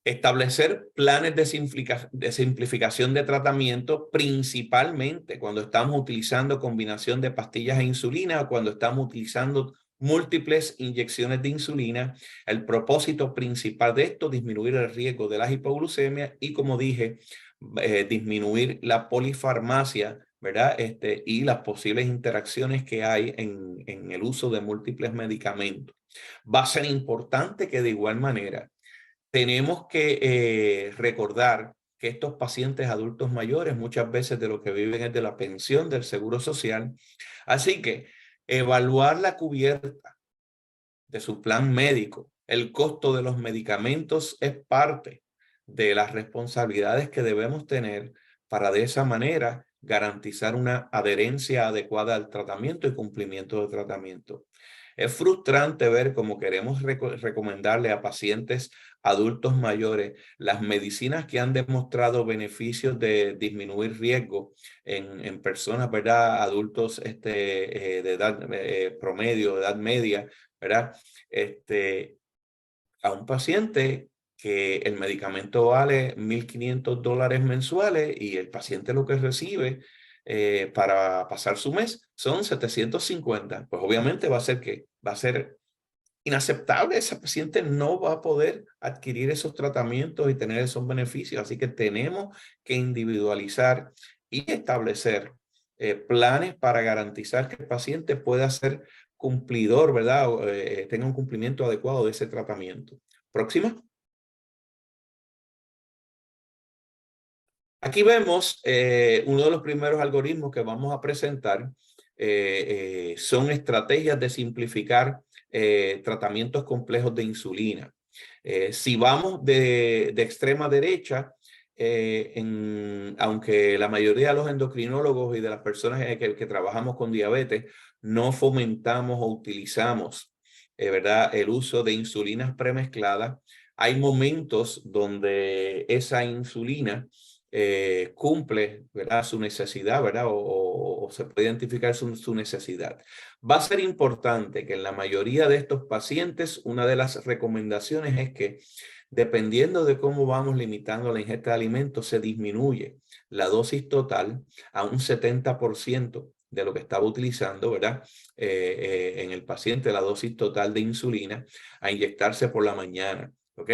Establecer planes de simplificación de tratamiento, principalmente cuando estamos utilizando combinación de pastillas e insulina o cuando estamos utilizando múltiples inyecciones de insulina. El propósito principal de esto, disminuir el riesgo de la hipoglucemia y, como dije, disminuir la polifarmacia, ¿verdad? Y las posibles interacciones que hay en el uso de múltiples medicamentos. Va a ser importante que de igual manera tenemos que recordar que estos pacientes adultos mayores muchas veces de lo que viven es de la pensión del Seguro Social. Así que evaluar la cubierta de su plan médico, el costo de los medicamentos es parte de las responsabilidades que debemos tener para de esa manera garantizar una adherencia adecuada al tratamiento y cumplimiento de tratamiento. Es frustrante ver cómo queremos recomendarle a pacientes adultos mayores las medicinas que han demostrado beneficios de disminuir riesgo en personas, ¿verdad? Adultos de edad promedio, de edad media, ¿verdad? A un paciente que el medicamento vale $1,500 mensuales y el paciente lo que recibe para pasar su mes son 750. Pues obviamente va a ser inaceptable. Ese paciente no va a poder adquirir esos tratamientos y tener esos beneficios. Así que tenemos que individualizar y establecer planes para garantizar que el paciente pueda ser cumplidor, ¿verdad? Tenga un cumplimiento adecuado de ese tratamiento. Próxima. Aquí vemos uno de los primeros algoritmos que vamos a presentar. Son estrategias de simplificar tratamientos complejos de insulina. Si vamos de extrema derecha, aunque la mayoría de los endocrinólogos y de las personas que trabajamos con diabetes no fomentamos o utilizamos ¿verdad? El uso de insulinas premezcladas, hay momentos donde esa insulina cumple, ¿verdad? Su necesidad, ¿verdad? O se puede identificar su necesidad. Va a ser importante que en la mayoría de estos pacientes, una de las recomendaciones es que dependiendo de cómo vamos limitando la ingesta de alimentos, se disminuye la dosis total a un 70% de lo que estaba utilizando, ¿verdad? En el paciente, la dosis total de insulina a inyectarse por la mañana. ¿Ok?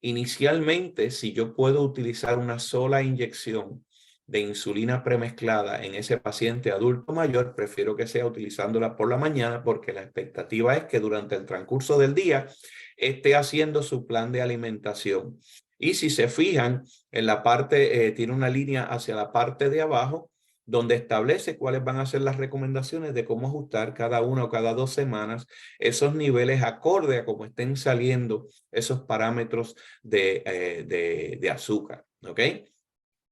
Inicialmente, si yo puedo utilizar una sola inyección de insulina premezclada en ese paciente adulto mayor, prefiero que sea utilizándola por la mañana porque la expectativa es que durante el transcurso del día esté haciendo su plan de alimentación. Y si se fijan, en la parte, tiene una línea hacia la parte de abajo, donde establece cuáles van a ser las recomendaciones de cómo ajustar cada una o cada 2 semanas esos niveles acorde a cómo estén saliendo esos parámetros de azúcar, ¿ok?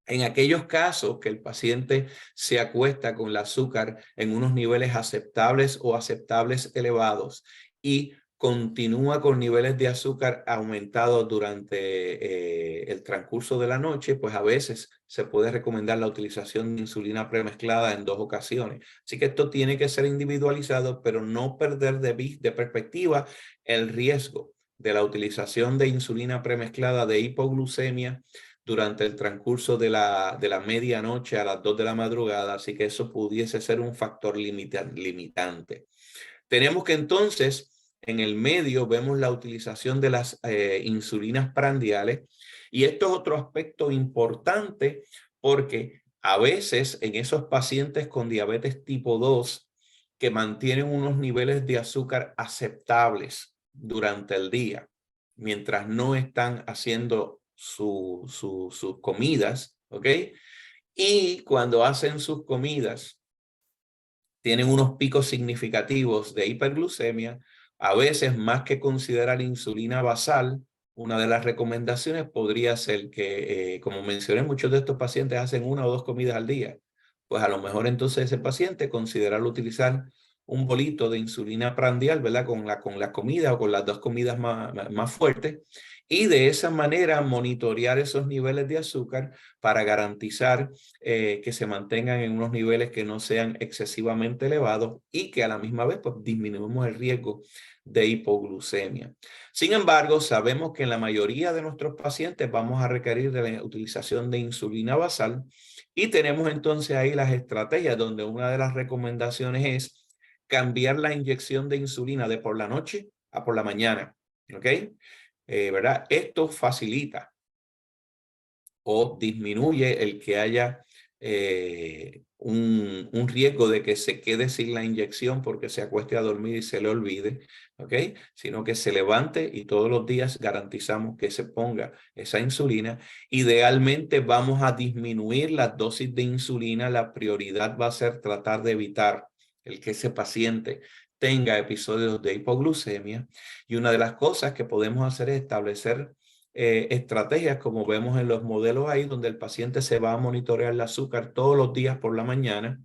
En aquellos casos que el paciente se acuesta con el azúcar en unos niveles aceptables o aceptables elevados y continúa con niveles de azúcar aumentados durante el transcurso de la noche, pues a veces se puede recomendar la utilización de insulina premezclada en 2 ocasiones. Así que esto tiene que ser individualizado, pero no perder de perspectiva el riesgo de la utilización de insulina premezclada de hipoglucemia durante el transcurso de la medianoche a las 2 de la madrugada, así que eso pudiese ser un factor limitante. Tenemos que entonces, en el medio, vemos la utilización de las insulinas prandiales, y esto es otro aspecto importante porque a veces en esos pacientes con diabetes tipo 2 que mantienen unos niveles de azúcar aceptables durante el día, mientras no están haciendo sus comidas, ¿ok? Y cuando hacen sus comidas, tienen unos picos significativos de hiperglucemia. A veces, más que considerar insulina basal, una de las recomendaciones podría ser que, como mencioné, muchos de estos pacientes hacen 1 o 2 comidas al día. Pues a lo mejor entonces ese paciente considerar utilizar un bolito de insulina prandial, ¿verdad? Con la comida o con las 2 comidas más fuertes, y de esa manera monitorear esos niveles de azúcar para garantizar que se mantengan en unos niveles que no sean excesivamente elevados y que a la misma vez pues, disminuimos el riesgo de hipoglucemia. Sin embargo, sabemos que en la mayoría de nuestros pacientes vamos a requerir de la utilización de insulina basal, y tenemos entonces ahí las estrategias donde una de las recomendaciones es cambiar la inyección de insulina de por la noche a por la mañana, ¿ok? ¿Verdad? Esto facilita o disminuye el que haya un riesgo de que se quede sin la inyección porque se acueste a dormir y se le olvide, ¿ok? Sino que se levante y todos los días garantizamos que se ponga esa insulina. Idealmente vamos a disminuir las dosis de insulina. La prioridad va a ser tratar de evitar el que ese paciente tenga episodios de hipoglucemia, y una de las cosas que podemos hacer es establecer estrategias como vemos en los modelos ahí, donde el paciente se va a monitorear el azúcar todos los días por la mañana,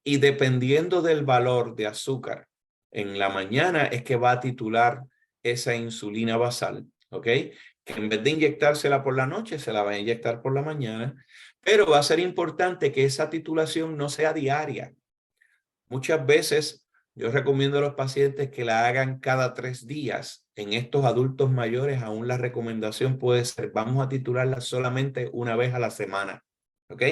y dependiendo del valor de azúcar en la mañana es que va a titular esa insulina basal, ¿ok? Que en vez de inyectársela por la noche, se la va a inyectar por la mañana, pero va a ser importante que esa titulación no sea diaria. Muchas veces yo recomiendo a los pacientes que la hagan cada 3 días. En estos adultos mayores aún la recomendación puede ser, vamos a titularla solamente una vez a la semana, ¿ok?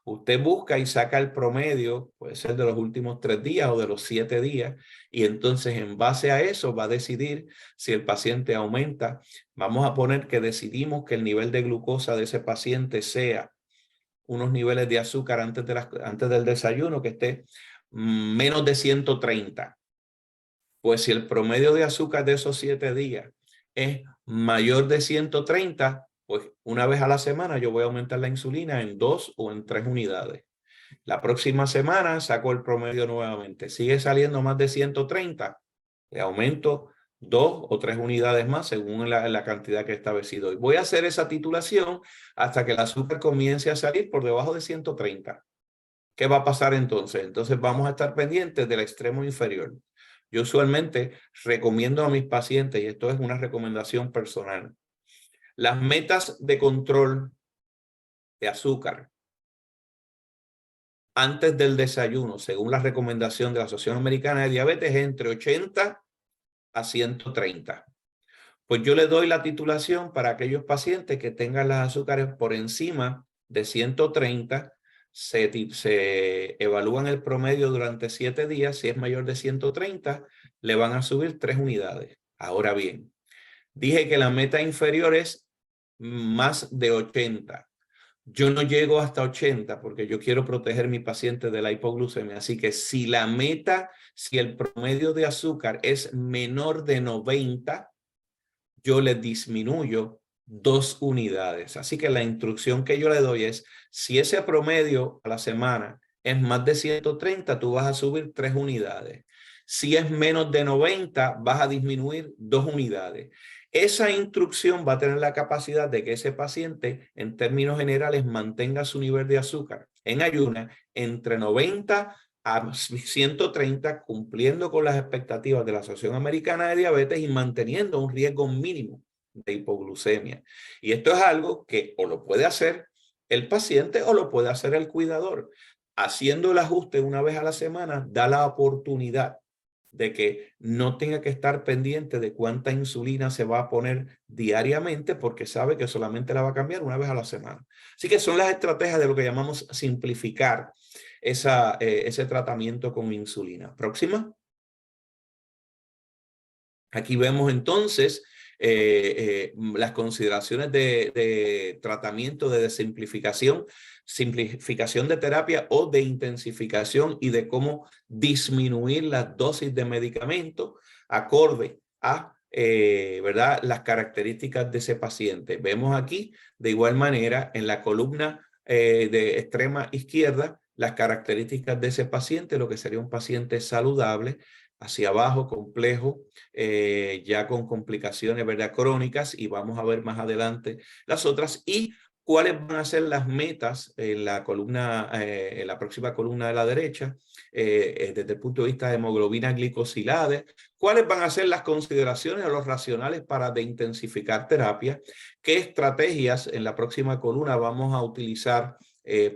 Usted busca y saca el promedio, puede ser de los últimos 3 días o de los 7 días, y entonces en base a eso va a decidir si el paciente aumenta. Vamos a poner que decidimos que el nivel de glucosa de ese paciente sea unos niveles de azúcar antes del desayuno que esté menos de 130. Pues si el promedio de azúcar de esos 7 días es mayor de 130, pues una vez a la semana yo voy a aumentar la insulina en 2 o en 3 unidades. La próxima semana saco el promedio nuevamente. Sigue saliendo más de 130, le aumento 2 o 3 unidades más según la cantidad que he establecido. Y voy a hacer esa titulación hasta que el azúcar comience a salir por debajo de 130. ¿Qué va a pasar entonces? Entonces vamos a estar pendientes del extremo inferior. Yo usualmente recomiendo a mis pacientes, y esto es una recomendación personal, las metas de control de azúcar antes del desayuno, según la recomendación de la Asociación Americana de Diabetes, entre 80 a 130. Pues yo le doy la titulación para aquellos pacientes que tengan las azúcares por encima de 130. Se evalúan el promedio durante 7 días. Si es mayor de 130, le van a subir 3 unidades. Ahora bien, dije que la meta inferior es más de 80. Yo no llego hasta 80 porque yo quiero proteger a mi paciente de la hipoglucemia. Así que si el promedio de azúcar es menor de 90, yo le disminuyo 2 unidades. Así que la instrucción que yo le doy es, si ese promedio a la semana es más de 130, tú vas a subir 3 unidades. Si es menos de 90, vas a disminuir 2 unidades. Esa instrucción va a tener la capacidad de que ese paciente, en términos generales, mantenga su nivel de azúcar en ayuna entre 90 a 130, cumpliendo con las expectativas de la Asociación Americana de Diabetes y manteniendo un riesgo mínimo de hipoglucemia. Y esto es algo que o lo puede hacer el paciente o lo puede hacer el cuidador. Haciendo el ajuste una vez a la semana da la oportunidad de que no tenga que estar pendiente de cuánta insulina se va a poner diariamente porque sabe que solamente la va a cambiar una vez a la semana. Así que son las estrategias de lo que llamamos simplificar ese tratamiento con insulina. Próxima. Aquí vemos entonces las consideraciones de tratamiento de simplificación de terapia o de intensificación y de cómo disminuir las dosis de medicamento acorde a ¿verdad? Las características de ese paciente. Vemos aquí de igual manera en la columna de extrema izquierda las características de ese paciente, lo que sería un paciente saludable, hacia abajo, complejo, ya con complicaciones, ¿verdad? Crónicas, y vamos a ver más adelante las otras, y cuáles van a ser las metas en la columna, en la próxima columna de la derecha, desde el punto de vista de hemoglobina glicosilada, cuáles van a ser las consideraciones o los racionales para de intensificar terapia, qué estrategias en la próxima columna vamos a utilizar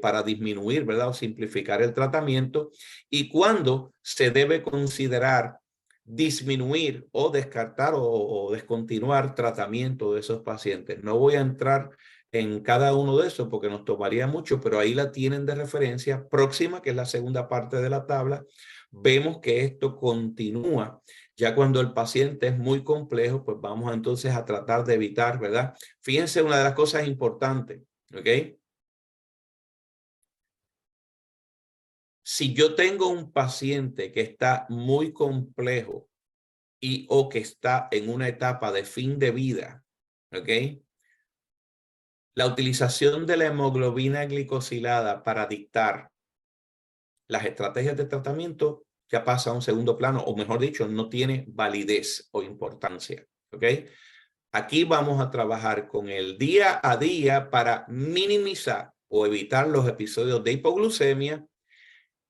para disminuir, ¿verdad? O simplificar el tratamiento, y cuándo se debe considerar disminuir o descartar o descontinuar tratamiento de esos pacientes. No voy a entrar en cada uno de esos porque nos tomaría mucho, pero ahí la tienen de referencia. Próxima, que es la segunda parte de la tabla, vemos que esto continúa. Ya cuando el paciente es muy complejo, pues vamos entonces a tratar de evitar, ¿verdad? Fíjense una de las cosas importantes, ¿ok? Si yo tengo un paciente que está muy complejo y o que está en una etapa de fin de vida, ¿ok? La utilización de la hemoglobina glicosilada para dictar las estrategias de tratamiento ya pasa a un segundo plano, o mejor dicho, no tiene validez o importancia, ¿ok? Aquí vamos a trabajar con el día a día para minimizar o evitar los episodios de hipoglucemia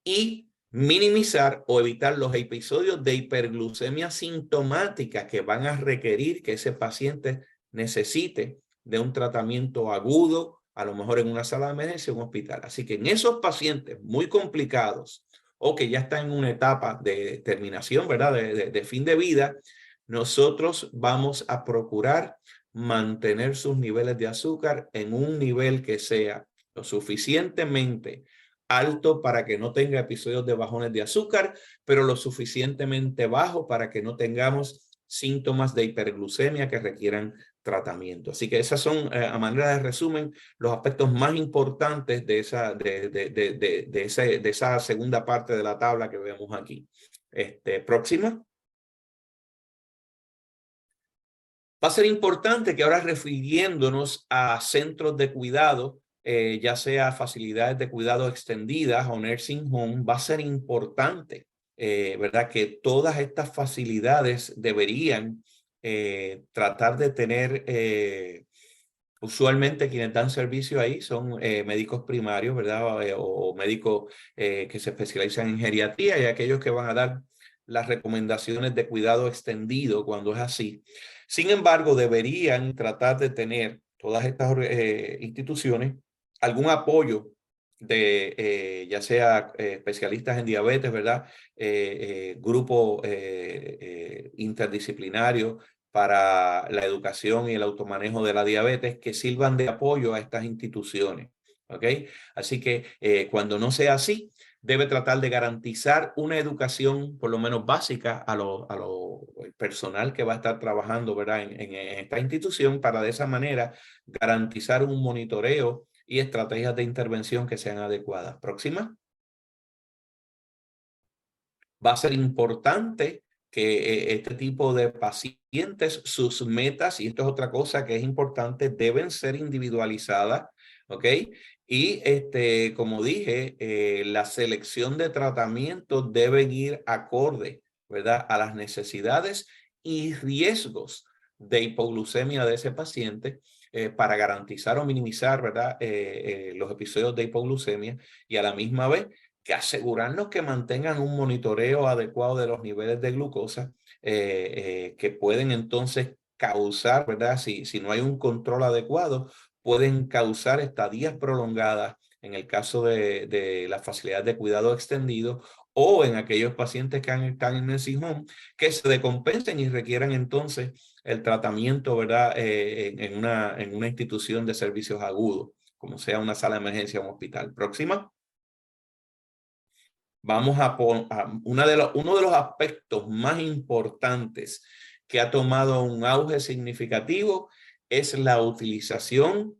y minimizar o evitar los episodios de hiperglucemia sintomática que van a requerir que ese paciente necesite de un tratamiento agudo, a lo mejor en una sala de emergencia o un hospital. Así que en esos pacientes muy complicados o que ya están en una etapa de terminación, ¿verdad? De fin de vida, nosotros vamos a procurar mantener sus niveles de azúcar en un nivel que sea lo suficientemente alto para que no tenga episodios de bajones de azúcar, pero lo suficientemente bajo para que no tengamos síntomas de hiperglucemia que requieran tratamiento. Así que esas son, a manera de resumen, los aspectos más importantes de esa segunda parte de la tabla que vemos aquí. Próxima. Va a ser importante que ahora, refiriéndonos a centros de cuidado, ya sea facilidades de cuidado extendidas o nursing home, va a ser importante, ¿verdad? Que todas estas facilidades deberían tratar de tener, usualmente quienes dan servicio ahí son médicos primarios, ¿verdad? O médicos que se especializan en geriatría, y aquellos que van a dar las recomendaciones de cuidado extendido cuando es así. Sin embargo, deberían tratar de tener todas estas instituciones algún apoyo de ya sea especialistas en diabetes, ¿verdad? Grupo interdisciplinario para la educación y el automanejo de la diabetes que sirvan de apoyo a estas instituciones. ¿Ok? Así que cuando no sea así, debe tratar de garantizar una educación por lo menos básica a lo personal que va a estar trabajando, ¿verdad? En esta institución, para de esa manera garantizar un monitoreo y estrategias de intervención que sean adecuadas. Próxima. Va a ser importante que este tipo de pacientes, sus metas, y esto es otra cosa que es importante, deben ser individualizadas, ¿ok? Y como dije, la selección de tratamientos deben ir acorde, ¿verdad?, a las necesidades y riesgos de hipoglucemia de ese paciente, para garantizar o minimizar, ¿verdad?, los episodios de hipoglucemia, y a la misma vez que asegurarnos que mantengan un monitoreo adecuado de los niveles de glucosa, que pueden entonces causar, ¿verdad? Si no hay un control adecuado, pueden causar estadías prolongadas en el caso de las facilidades de cuidado extendido, o en aquellos pacientes que están en nursing home, que se decompensen y requieran entonces el tratamiento, ¿verdad?, en una institución de servicios agudos, como sea una sala de emergencia o un hospital. Próxima. Vamos a uno de los aspectos más importantes que ha tomado un auge significativo es la utilización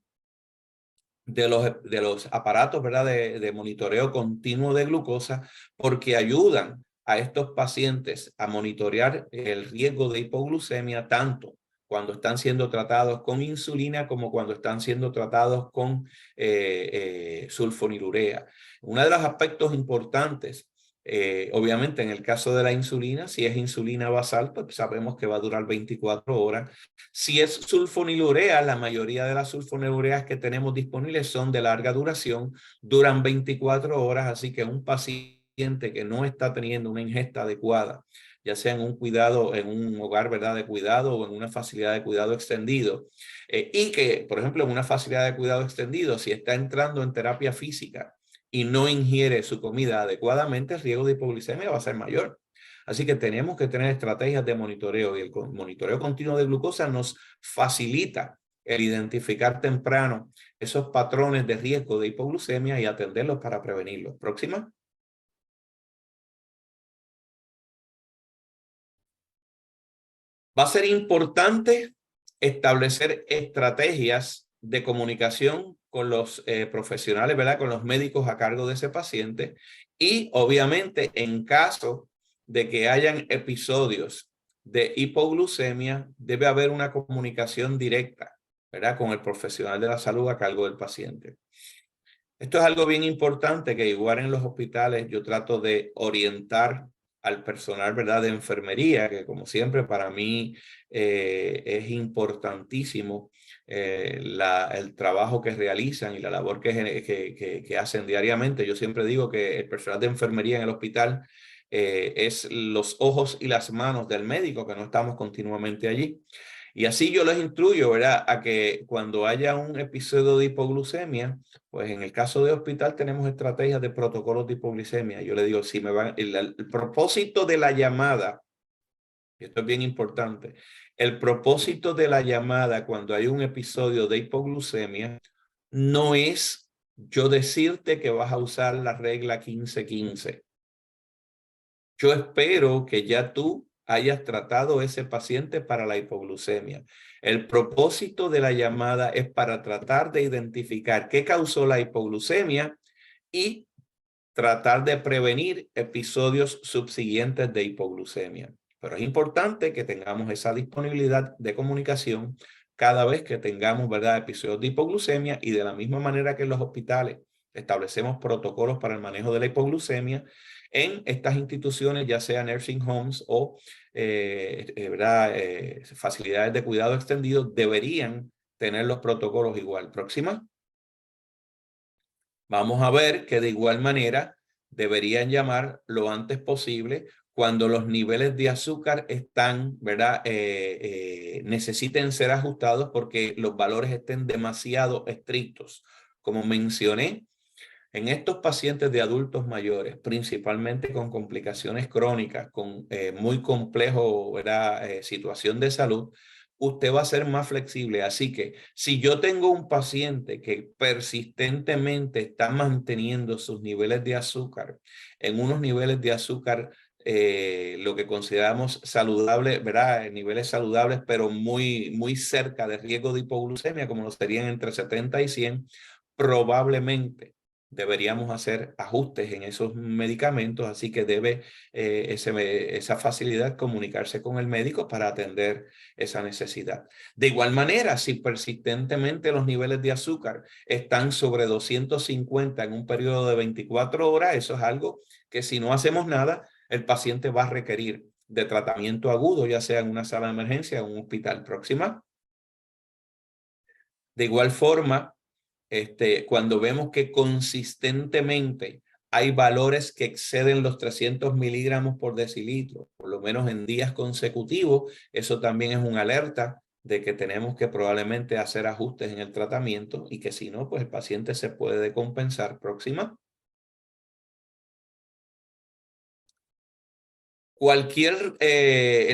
de los aparatos, ¿verdad?, de monitoreo continuo de glucosa, porque ayudan a estos pacientes a monitorear el riesgo de hipoglucemia tanto cuando están siendo tratados con insulina como cuando están siendo tratados con sulfonilurea. Uno de los aspectos importantes, obviamente en el caso de la insulina, si es insulina basal, pues sabemos que va a durar 24 horas. Si es sulfonilurea, la mayoría de las sulfonilureas que tenemos disponibles son de larga duración, duran 24 horas, así que un paciente que no está teniendo una ingesta adecuada, ya sea en un cuidado, en un hogar, ¿verdad?, de cuidado, o en una facilidad de cuidado extendido, y que, por ejemplo, en una facilidad de cuidado extendido, si está entrando en terapia física y no ingiere su comida adecuadamente, el riesgo de hipoglucemia va a ser mayor. Así que tenemos que tener estrategias de monitoreo, y el monitoreo continuo de glucosa nos facilita el identificar temprano esos patrones de riesgo de hipoglucemia y atenderlos para prevenirlos. Próxima. Va a ser importante establecer estrategias de comunicación con los profesionales, ¿verdad?, con los médicos a cargo de ese paciente, y obviamente en caso de que hayan episodios de hipoglucemia, debe haber una comunicación directa, ¿verdad?, con el profesional de la salud a cargo del paciente. Esto es algo bien importante, que igual en los hospitales yo trato de orientar al personal, ¿verdad?, de enfermería, que como siempre para mí es importantísimo el trabajo que realizan y la labor que hacen diariamente. Yo siempre digo que el personal de enfermería en el hospital es los ojos y las manos del médico, que no estamos continuamente allí. Y así yo les instruyo, ¿verdad?, a que cuando haya un episodio de hipoglucemia, pues en el caso de hospital tenemos estrategias de protocolos de hipoglucemia. Yo le digo, si me van, el propósito de la llamada, y esto es bien importante, el propósito de la llamada cuando hay un episodio de hipoglucemia no es yo decirte que vas a usar la regla 15-15. Yo espero que ya tú hayas tratado ese paciente para la hipoglucemia. El propósito de la llamada es para tratar de identificar qué causó la hipoglucemia y tratar de prevenir episodios subsiguientes de hipoglucemia. Pero es importante que tengamos esa disponibilidad de comunicación cada vez que tengamos, ¿verdad?, episodios de hipoglucemia, y de la misma manera que en los hospitales establecemos protocolos para el manejo de la hipoglucemia, en estas instituciones, ya sea nursing homes o ¿verdad?, facilidades de cuidado extendido, deberían tener los protocolos igual. Próxima. Vamos a ver que de igual manera deberían llamar lo antes posible cuando los niveles de azúcar están, ¿verdad?, necesiten ser ajustados porque los valores estén demasiado estrictos. Como mencioné, en estos pacientes de adultos mayores, principalmente con complicaciones crónicas, con muy complejo, ¿verdad?, situación de salud, usted va a ser más flexible. Así que si yo tengo un paciente que persistentemente está manteniendo sus niveles de azúcar en unos niveles de azúcar, lo que consideramos saludable, ¿verdad?, niveles saludables, pero muy cerca de riesgo de hipoglucemia, como lo serían entre 70 y 100, probablemente deberíamos hacer ajustes en esos medicamentos, así que debe esa facilidad comunicarse con el médico para atender esa necesidad. De igual manera, si persistentemente los niveles de azúcar están sobre 250 en un periodo de 24 horas, eso es algo que si no hacemos nada, el paciente va a requerir de tratamiento agudo, ya sea en una sala de emergencia o en un hospital. Próxima. De igual forma, cuando vemos que consistentemente hay valores que exceden los 300 miligramos por decilitro, por lo menos en días consecutivos, eso también es una alerta de que tenemos que probablemente hacer ajustes en el tratamiento y que si no, pues el paciente se puede decompensar. Próxima. Cualquier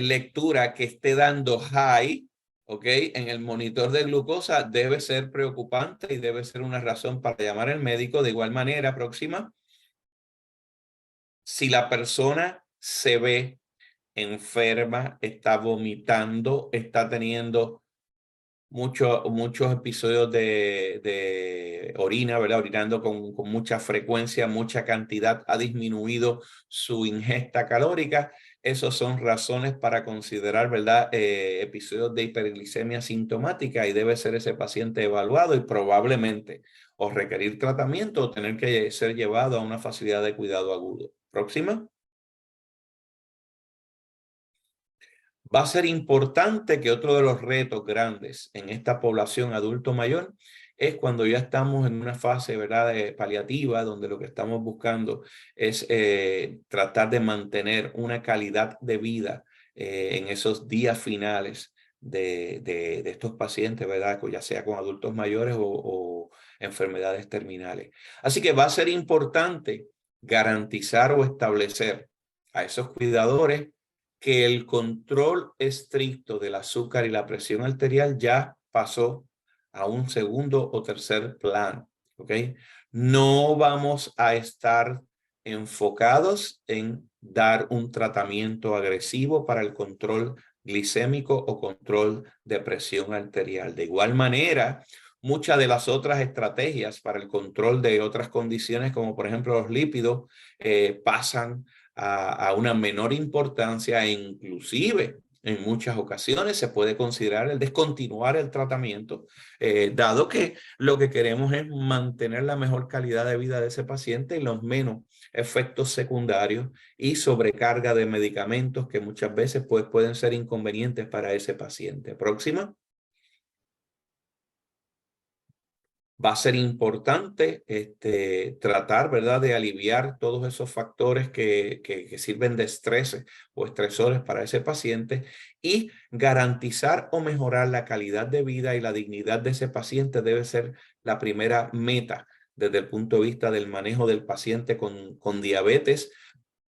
lectura que esté dando high, ¿ok? En el monitor de glucosa debe ser preocupante y debe ser una razón para llamar al médico. De igual manera, próxima, si la persona se ve enferma, está vomitando, está teniendo muchos episodios de orina, ¿verdad? Orinando con mucha frecuencia, mucha cantidad, ha disminuido su ingesta calórica. Esos son razones para considerar, ¿verdad? Episodios de hiperglicemia sintomática y debe ser ese paciente evaluado y probablemente o requerir tratamiento o tener que ser llevado a una facilidad de cuidado agudo. Próxima. Va a ser importante que otro de los retos grandes en esta población adulto mayor es cuando ya estamos en una fase, ¿verdad?, paliativa, donde lo que estamos buscando es tratar de mantener una calidad de vida en esos días finales de estos pacientes, ¿verdad?, ya sea con adultos mayores o enfermedades terminales. Así que va a ser importante garantizar o establecer a esos cuidadores que el control estricto del azúcar y la presión arterial ya pasó a un segundo o tercer plano, ¿ok? No vamos a estar enfocados en dar un tratamiento agresivo para el control glicémico o control de presión arterial. De igual manera, muchas de las otras estrategias para el control de otras condiciones, como por ejemplo los lípidos, pasan a una menor importancia e inclusive en muchas ocasiones se puede considerar el descontinuar el tratamiento, dado que lo que queremos es mantener la mejor calidad de vida de ese paciente y los menos efectos secundarios y sobrecarga de medicamentos que muchas veces pues, pueden ser inconvenientes para ese paciente. Próxima. Va a ser importante tratar, ¿verdad?, de aliviar todos esos factores que sirven de estrés o estresores para ese paciente y garantizar o mejorar la calidad de vida y la dignidad de ese paciente debe ser la primera meta desde el punto de vista del manejo del paciente con diabetes,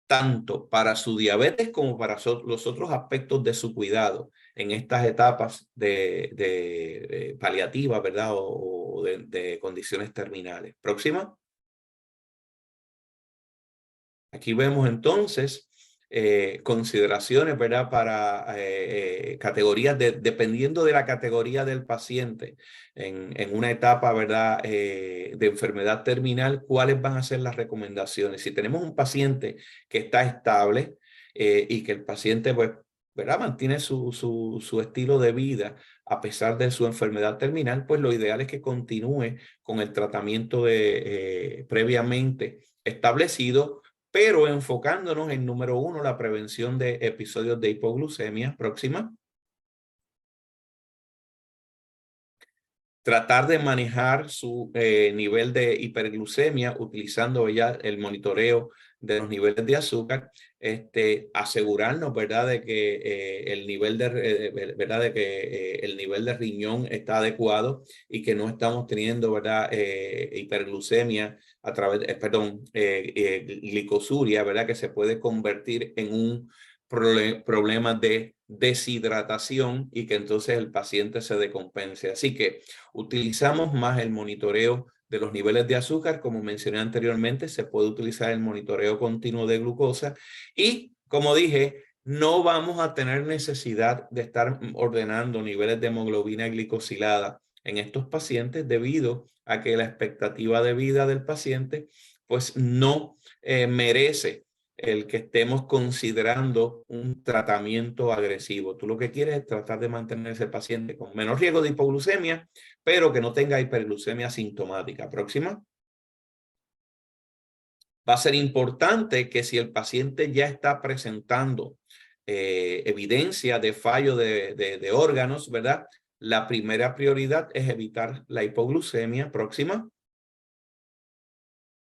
tanto para su diabetes como para los otros aspectos de su cuidado en estas etapas de paliativa, ¿verdad? O de condiciones terminales. Próxima. Aquí vemos entonces consideraciones, ¿verdad? Para categorías, dependiendo de la categoría del paciente en una etapa, ¿verdad? De enfermedad terminal, ¿cuáles van a ser las recomendaciones? Si tenemos un paciente que está estable y que el paciente, pues, ¿verdad?, mantiene su estilo de vida a pesar de su enfermedad terminal, pues lo ideal es que continúe con el tratamiento previamente establecido, pero enfocándonos en número uno, la prevención de episodios de hipoglucemia. Próxima. Tratar de manejar su nivel de hiperglucemia utilizando ya el monitoreo de los niveles de azúcar, asegurarnos, ¿verdad?, de que el nivel ¿verdad?, de que el nivel de riñón está adecuado y que no estamos teniendo, ¿verdad?, hiperglucemia a través, glicosuria, ¿verdad?, que se puede convertir en un problema de deshidratación y que entonces el paciente se decompense. Así que utilizamos más el monitoreo de los niveles de azúcar, como mencioné anteriormente, se puede utilizar el monitoreo continuo de glucosa y, como dije, no vamos a tener necesidad de estar ordenando niveles de hemoglobina glicosilada en estos pacientes debido a que la expectativa de vida del paciente pues no merece el que estemos considerando un tratamiento agresivo. Tú lo que quieres es tratar de mantener a ese paciente con menos riesgo de hipoglucemia, pero que no tenga hiperglucemia sintomática. Próxima. Va a ser importante que si el paciente ya está presentando evidencia de fallo de órganos, ¿verdad? La primera prioridad es evitar la hipoglucemia. Próxima.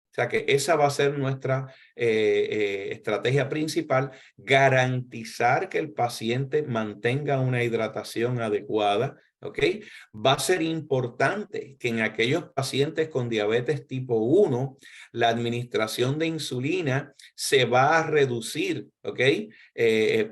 O sea que esa va a ser nuestra estrategia principal, garantizar que el paciente mantenga una hidratación adecuada, ¿ok? Va a ser importante que en aquellos pacientes con diabetes tipo 1, la administración de insulina se va a reducir, ¿ok?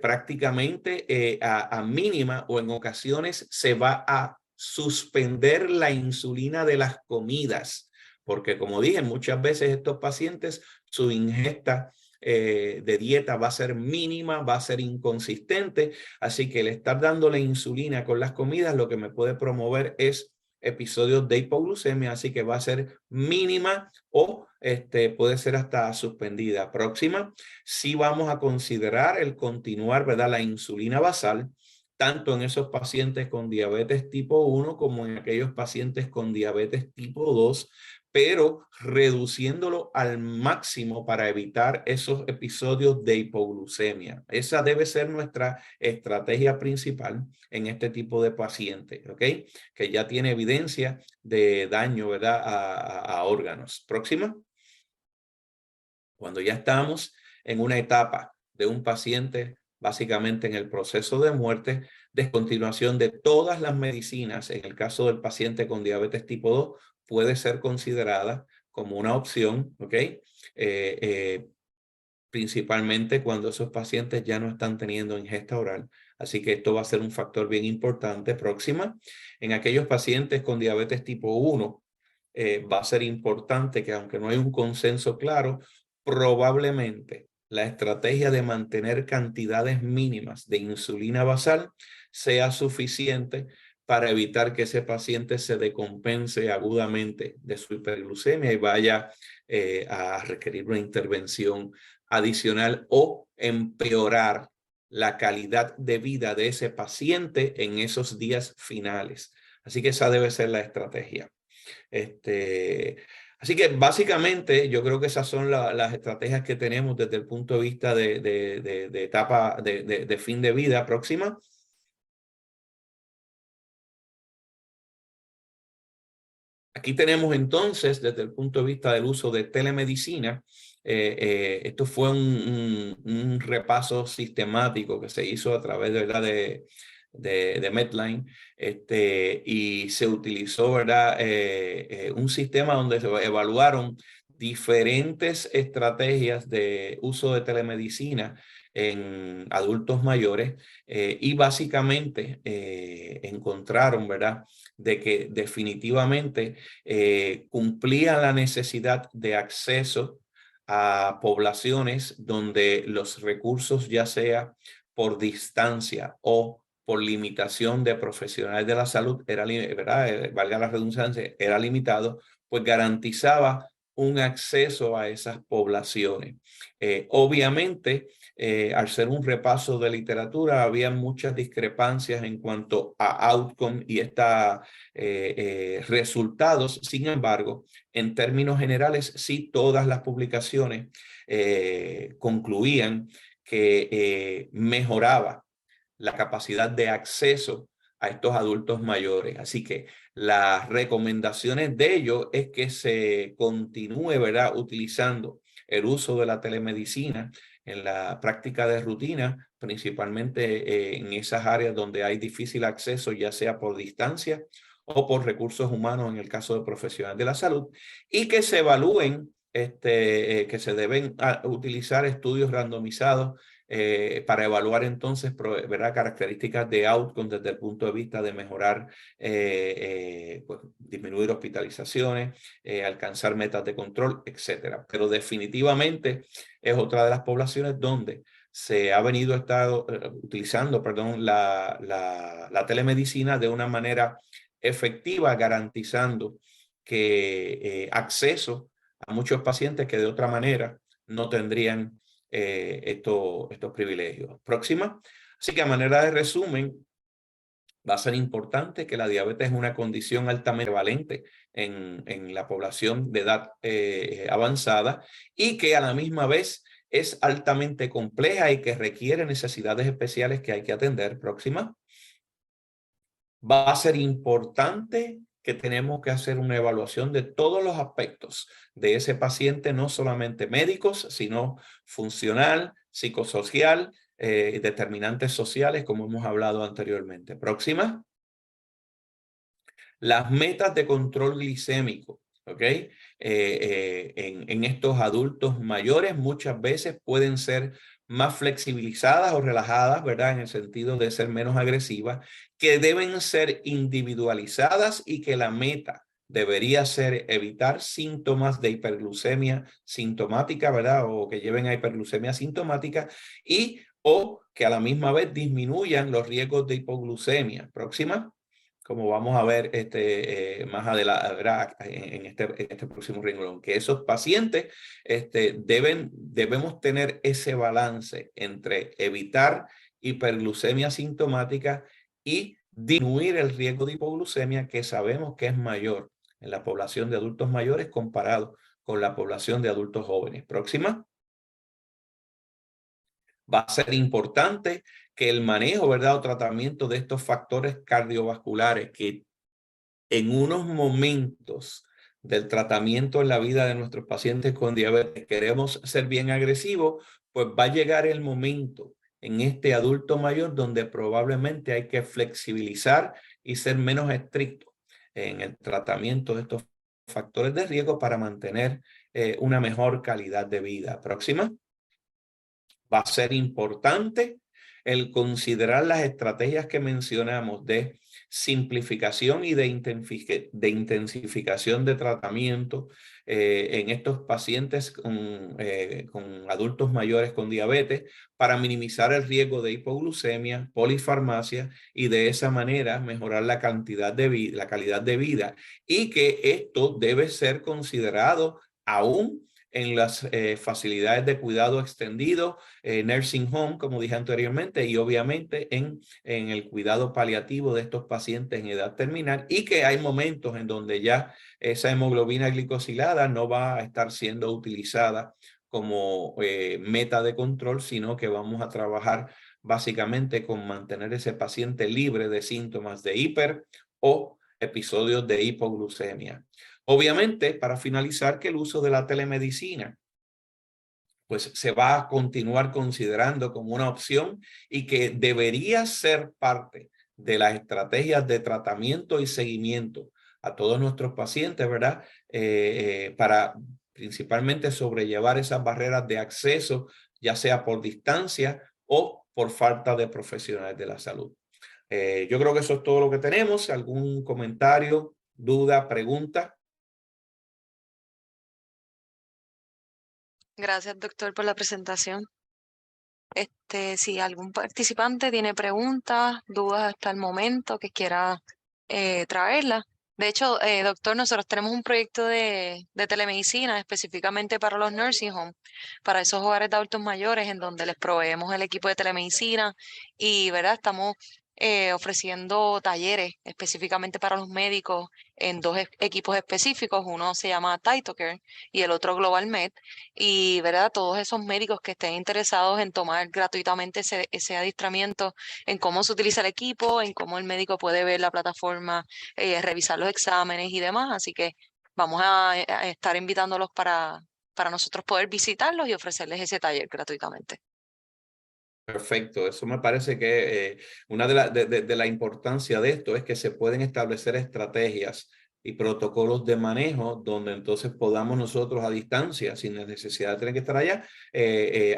Prácticamente a mínima, o en ocasiones se va a suspender la insulina de las comidas. Porque como dije, muchas veces estos pacientes, su ingesta de dieta va a ser mínima, va a ser inconsistente. Así que el estar dándole insulina con las comidas lo que me puede promover es episodios de hipoglucemia, así que va a ser mínima o puede ser hasta suspendida. Próxima, sí vamos a considerar el continuar, ¿verdad? La insulina basal, tanto en esos pacientes con diabetes tipo 1 como en aquellos pacientes con diabetes tipo 2, pero reduciéndolo al máximo para evitar esos episodios de hipoglucemia. Esa debe ser nuestra estrategia principal en este tipo de pacientes, ¿ok? Que ya tiene evidencia de daño, ¿verdad? A órganos. Próxima. Cuando ya estamos en una etapa de un paciente básicamente en el proceso de muerte, descontinuación de todas las medicinas, en el caso del paciente con diabetes tipo 2, puede ser considerada como una opción, ¿ok? Principalmente cuando esos pacientes ya no están teniendo ingesta oral. Así que esto va a ser un factor bien importante. Próxima, en aquellos pacientes con diabetes tipo 1, va a ser importante que aunque no hay un consenso claro, probablemente la estrategia de mantener cantidades mínimas de insulina basal sea suficiente para evitar que ese paciente se decompense agudamente de su hiperglucemia y vaya a requerir una intervención adicional o empeorar la calidad de vida de ese paciente en esos días finales. Así que esa debe ser la estrategia. Así que básicamente yo creo que esas son las estrategias que tenemos desde el punto de vista de etapa de fin de vida próxima. Aquí tenemos entonces, desde el punto de vista del uso de telemedicina, esto fue un repaso sistemático que se hizo a través de Medline, y se utilizó, ¿verdad? Un sistema donde se evaluaron diferentes estrategias de uso de telemedicina en adultos mayores, y básicamente encontraron, ¿verdad?, de que definitivamente cumplía la necesidad de acceso a poblaciones donde los recursos, ya sea por distancia o por limitación de profesionales de la salud, era, ¿verdad? Valga la redundancia, era limitado, pues garantizaba un acceso a esas poblaciones. Obviamente, al ser un repaso de literatura, había muchas discrepancias en cuanto a outcome y resultados. Sin embargo, en términos generales, sí, todas las publicaciones concluían que mejoraba la capacidad de acceso a estos adultos mayores. Así que las recomendaciones de ellos es que se continúe, ¿verdad?, utilizando el uso de la telemedicina en la práctica de rutina, principalmente en esas áreas donde hay difícil acceso, ya sea por distancia o por recursos humanos en el caso de profesionales de la salud, y que se evalúen, que se deben utilizar estudios randomizados para evaluar entonces, ¿verdad?, características de outcome desde el punto de vista de mejorar, pues, disminuir hospitalizaciones, alcanzar metas de control, etcétera. Pero definitivamente es otra de las poblaciones donde se ha utilizando, perdón, la telemedicina de una manera efectiva, garantizando que acceso a muchos pacientes que de otra manera no tendrían estos privilegios. Próxima. Así que a manera de resumen, va a ser importante que la diabetes es una condición altamente prevalente en la población de edad avanzada y que a la misma vez es altamente compleja y que requiere necesidades especiales que hay que atender. Próxima. Va a ser importante que tenemos que hacer una evaluación de todos los aspectos de ese paciente, no solamente médicos, sino funcional, psicosocial, determinantes sociales, como hemos hablado anteriormente. Próxima. Las metas de control glicémico, ¿ok? En estos adultos mayores muchas veces pueden ser más flexibilizadas o relajadas, ¿verdad? En el sentido de ser menos agresivas, que deben ser individualizadas y que la meta debería ser evitar síntomas de hiperglucemia sintomática, ¿verdad? O que lleven a hiperglucemia sintomática y o que a la misma vez disminuyan los riesgos de hipoglucemia. Próxima. Como vamos a ver más adelante en este próximo renglón, que esos pacientes debemos tener ese balance entre evitar hiperglucemia sintomática y disminuir el riesgo de hipoglucemia, que sabemos que es mayor en la población de adultos mayores comparado con la población de adultos jóvenes. Próxima. Va a ser importante que el manejo, ¿verdad? O tratamiento de estos factores cardiovasculares que en unos momentos del tratamiento en la vida de nuestros pacientes con diabetes queremos ser bien agresivos, pues va a llegar el momento en este adulto mayor donde probablemente hay que flexibilizar y ser menos estricto en el tratamiento de estos factores de riesgo para mantener una mejor calidad de vida. Próxima. Va a ser importante el considerar las estrategias que mencionamos de simplificación y de intensificación de tratamiento en estos pacientes con adultos mayores con diabetes para minimizar el riesgo de hipoglucemia, polifarmacia y de esa manera mejorar la cantidad de vida, la calidad de vida, y que esto debe ser considerado aún en las facilidades de cuidado extendido, nursing home, como dije anteriormente, y obviamente en el cuidado paliativo de estos pacientes en edad terminal, y que hay momentos en donde ya esa hemoglobina glicosilada no va a estar siendo utilizada como meta de control, sino que vamos a trabajar básicamente con mantener ese paciente libre de síntomas de hiper o episodios de hipoglucemia. Obviamente, para finalizar, que el uso de la telemedicina pues se va a continuar considerando como una opción y que debería ser parte de las estrategias de tratamiento y seguimiento a todos nuestros pacientes, ¿verdad? Para principalmente sobrellevar esas barreras de acceso, ya sea por distancia o por falta de profesionales de la salud. Yo creo que eso es todo lo que tenemos. ¿Algún comentario, duda, pregunta? Gracias, doctor, por la presentación. Si algún participante tiene preguntas, dudas hasta el momento que quiera traerlas. De hecho, doctor, nosotros tenemos un proyecto de telemedicina específicamente para los nursing homes, para esos hogares de adultos mayores en donde les proveemos el equipo de telemedicina y, ¿verdad? Estamos ofreciendo talleres específicamente para los médicos en dos equipos específicos. Uno se llama TytoCare y el otro Global Med. Y, ¿verdad? Todos esos médicos que estén interesados en tomar gratuitamente ese adiestramiento en cómo se utiliza el equipo, en cómo el médico puede ver la plataforma, revisar los exámenes y demás. Así que vamos a estar invitándolos para nosotros poder visitarlos y ofrecerles ese taller gratuitamente. Perfecto, eso me parece que una de la importancia de esto es que se pueden establecer estrategias y protocolos de manejo donde entonces podamos nosotros a distancia, sin necesidad de tener que estar allá,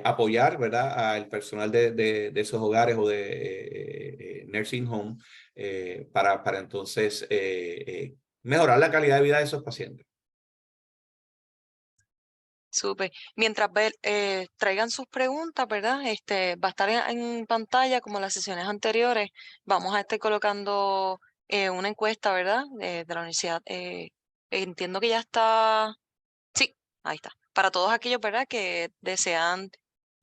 apoyar, ¿verdad?, al personal de esos hogares o de nursing home para entonces mejorar la calidad de vida de esos pacientes. Súper. Mientras traigan sus preguntas, ¿verdad? Va a estar en pantalla como las sesiones anteriores. Vamos a estar colocando una encuesta, ¿verdad? De la universidad. Entiendo que ya está, sí, ahí está. Para todos aquellos, ¿verdad? Que desean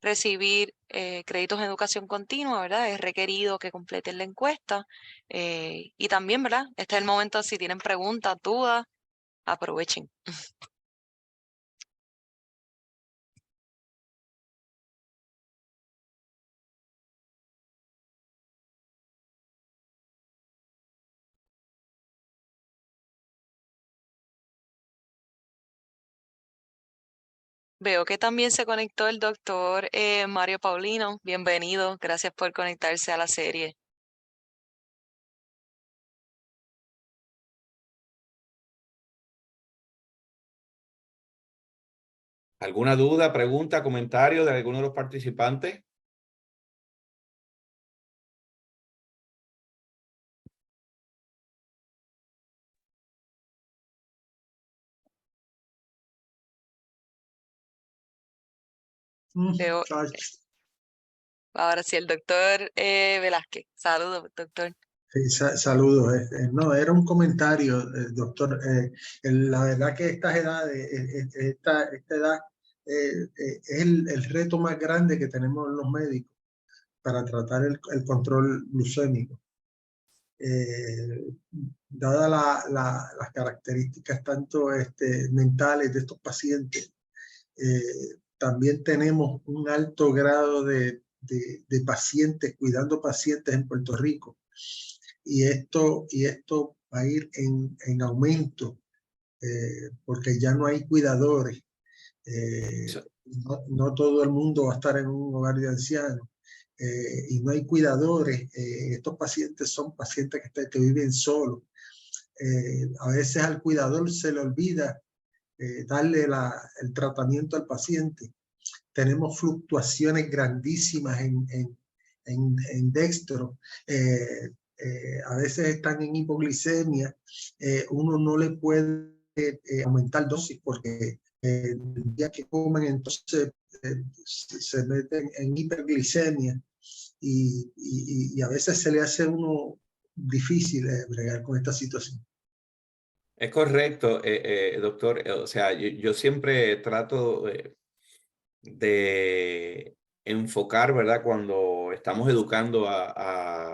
recibir créditos en educación continua, ¿verdad? Es requerido que completen la encuesta. Y también, ¿verdad? Este es el momento, si tienen preguntas, dudas, aprovechen. Veo que también se conectó el doctor Mario Paulino. Bienvenido. Gracias por conectarse a la serie. ¿Alguna duda, pregunta, comentario de alguno de los participantes? Veo ahora sí el doctor Velázquez. Saludos, doctor. Sí, saludos. No, era un comentario, doctor. La verdad que estas edades, esta edad es el reto más grande que tenemos los médicos para tratar el control glucémico. Dadas las características tanto mentales de estos pacientes, también tenemos un alto grado de pacientes, cuidando pacientes en Puerto Rico. Y esto va a ir en aumento porque ya no hay cuidadores. No todo el mundo va a estar en un hogar de ancianos y no hay cuidadores. Estos pacientes son pacientes que viven solos. A veces al cuidador se le olvida darle el tratamiento al paciente. Tenemos fluctuaciones grandísimas en dextro. A veces están en hipoglicemia. Uno no le puede aumentar dosis porque el día que comen entonces se meten en hiperglicemia y a veces se le hace a uno difícil bregar con esta situación. Es correcto, doctor. O sea, yo siempre trato de enfocar, ¿verdad? Cuando estamos educando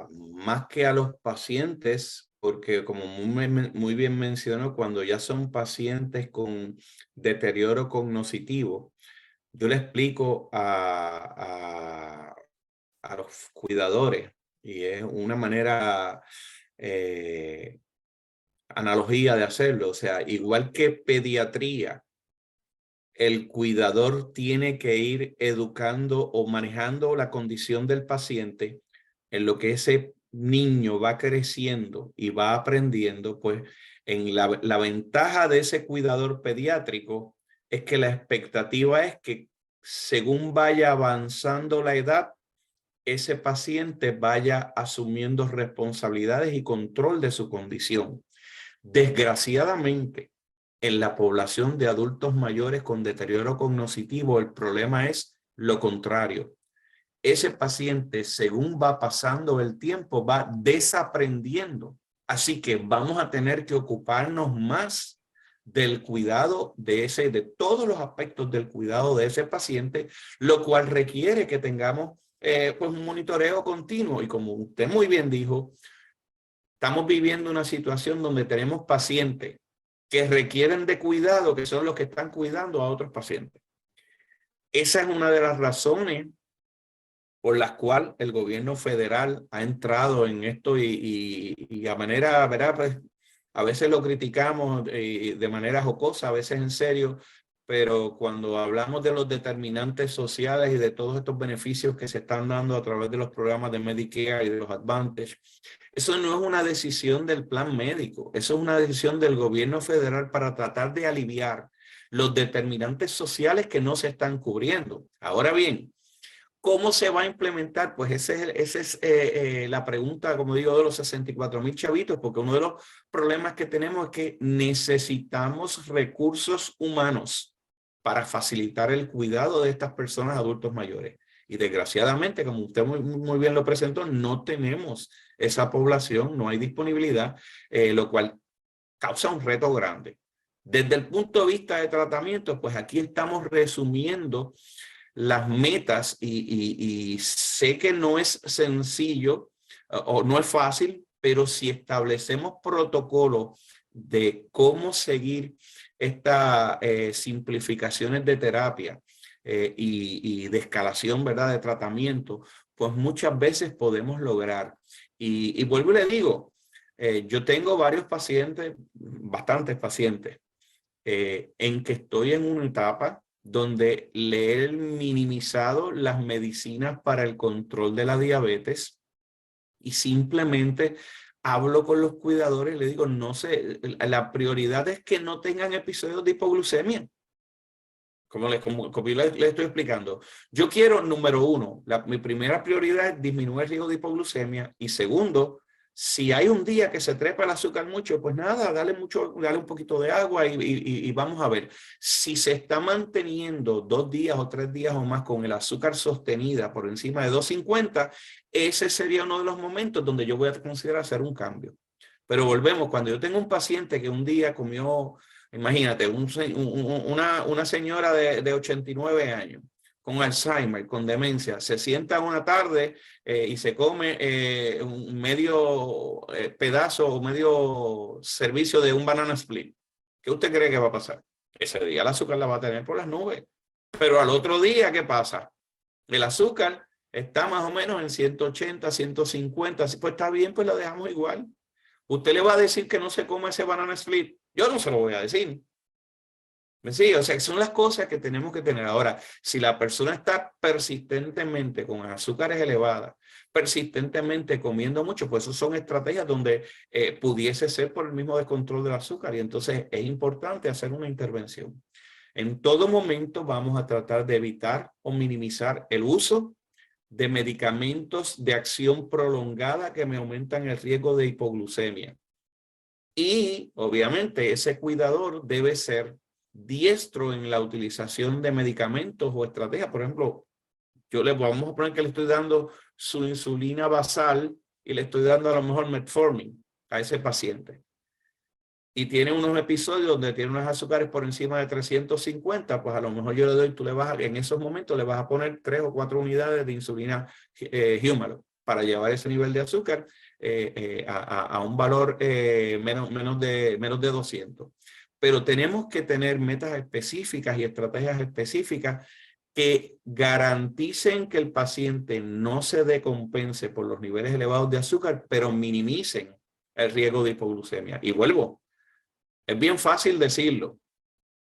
más que a los pacientes, porque como muy bien mencionó, cuando ya son pacientes con deterioro cognitivo, yo le explico a los cuidadores y es una manera, analogía de hacerlo. O sea, igual que pediatría, el cuidador tiene que ir educando o manejando la condición del paciente en lo que ese niño va creciendo y va aprendiendo. Pues en la ventaja de ese cuidador pediátrico es que la expectativa es que según vaya avanzando la edad, ese paciente vaya asumiendo responsabilidades y control de su condición. Desgraciadamente, en la población de adultos mayores con deterioro cognitivo, el problema es lo contrario. Ese paciente, según va pasando el tiempo, va desaprendiendo. Así que vamos a tener que ocuparnos más del cuidado de todos los aspectos del cuidado de ese paciente, lo cual requiere que tengamos pues un monitoreo continuo. Y como usted muy bien dijo, estamos viviendo una situación donde tenemos pacientes que requieren de cuidado, que son los que están cuidando a otros pacientes. Esa es una de las razones por las cuales el gobierno federal ha entrado en esto y a manera, ¿verdad? Pues, a veces lo criticamos de manera jocosa, a veces en serio, pero cuando hablamos de los determinantes sociales y de todos estos beneficios que se están dando a través de los programas de Medicare y de los Advantage, eso no es una decisión del plan médico, eso es una decisión del gobierno federal para tratar de aliviar los determinantes sociales que no se están cubriendo. Ahora bien, ¿cómo se va a implementar? Pues esa es la pregunta, como digo, de los 64,000 chavitos, porque uno de los problemas que tenemos es que necesitamos recursos humanos para facilitar el cuidado de estas personas adultos mayores. Y desgraciadamente, como usted muy bien lo presentó, no tenemos esa población, no hay disponibilidad, lo cual causa un reto grande. Desde el punto de vista de tratamiento, pues aquí estamos resumiendo las metas y sé que no es sencillo o no es fácil, pero si establecemos protocolos de cómo seguir estas simplificaciones de terapia y de escalación, ¿verdad?, de tratamiento, pues muchas veces podemos lograr. Y vuelvo y le digo, yo tengo varios pacientes, bastantes pacientes, en que estoy en una etapa donde le he minimizado las medicinas para el control de la diabetes y simplemente hablo con los cuidadores y le digo, no sé, la prioridad es que no tengan episodios de hipoglucemia. Como yo le estoy explicando. Yo quiero, número uno, mi primera prioridad es disminuir el riesgo de hipoglucemia. Y segundo, si hay un día que se trepa el azúcar mucho, pues nada, dale un poquito de agua y vamos a ver. Si se está manteniendo 2 días o 3 días o más con el azúcar sostenida por encima de 250, ese sería uno de los momentos donde yo voy a considerar hacer un cambio. Pero volvemos, cuando yo tengo un paciente que un día comió, imagínate, una señora de 89 años con Alzheimer, con demencia, se sienta una tarde y se come un medio pedazo o medio servicio de un banana split. ¿Qué usted cree que va a pasar? Ese día el azúcar la va a tener por las nubes. Pero al otro día, ¿qué pasa? El azúcar está más o menos en 180, 150. Pues está bien, pues lo dejamos igual. Usted le va a decir que no se coma ese banana split. Yo no se lo voy a decir. Sí, o sea, son las cosas que tenemos que tener. Ahora, si la persona está persistentemente con azúcares elevadas, persistentemente comiendo mucho, pues eso son estrategias donde pudiese ser por el mismo descontrol del azúcar. Y entonces es importante hacer una intervención. En todo momento vamos a tratar de evitar o minimizar el uso de medicamentos de acción prolongada que me aumentan el riesgo de hipoglucemia. Y obviamente ese cuidador debe ser diestro en la utilización de medicamentos o estrategias. Por ejemplo, vamos a poner que le estoy dando su insulina basal y le estoy dando a lo mejor metformin a ese paciente. Y tiene unos episodios donde tiene unos azúcares por encima de 350, pues a lo mejor yo le doy, en esos momentos le vas a poner 3 o 4 unidades de insulina Humalo para llevar ese nivel de azúcar a un valor menos de 200. Pero tenemos que tener metas específicas y estrategias específicas que garanticen que el paciente no se decompense por los niveles elevados de azúcar, pero minimicen el riesgo de hipoglucemia. Y vuelvo, es bien fácil decirlo,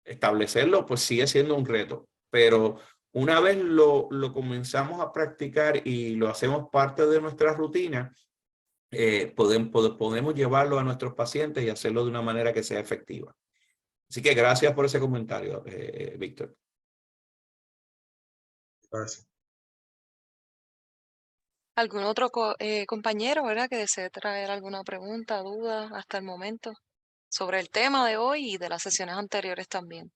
establecerlo pues sigue siendo un reto, pero una vez lo comenzamos a practicar y lo hacemos parte de nuestra rutina, podemos llevarlo a nuestros pacientes y hacerlo de una manera que sea efectiva. Así que gracias por ese comentario, Víctor. Gracias. ¿Algún otro compañero, verdad, que desee traer alguna pregunta, duda hasta el momento sobre el tema de hoy y de las sesiones anteriores también?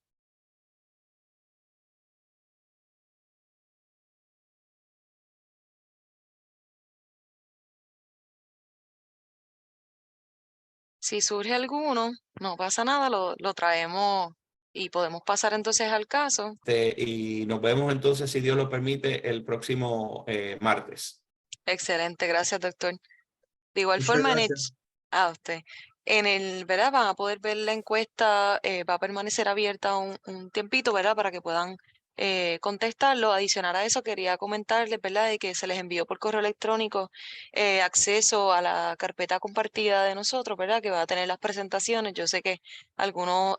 Si surge alguno, no pasa nada, lo traemos y podemos pasar entonces al caso. Y nos vemos entonces, si Dios lo permite, el próximo martes. Excelente, gracias, doctor. De igual Muchas forma, gracias. a usted. ¿Verdad? Van a poder ver la encuesta, va a permanecer abierta un tiempito, ¿verdad? Para que puedan contestarlo. Adicional a eso, quería comentarles, ¿verdad? De que se les envió por correo electrónico acceso a la carpeta compartida de nosotros, ¿verdad? Que va a tener las presentaciones. Yo sé que algunos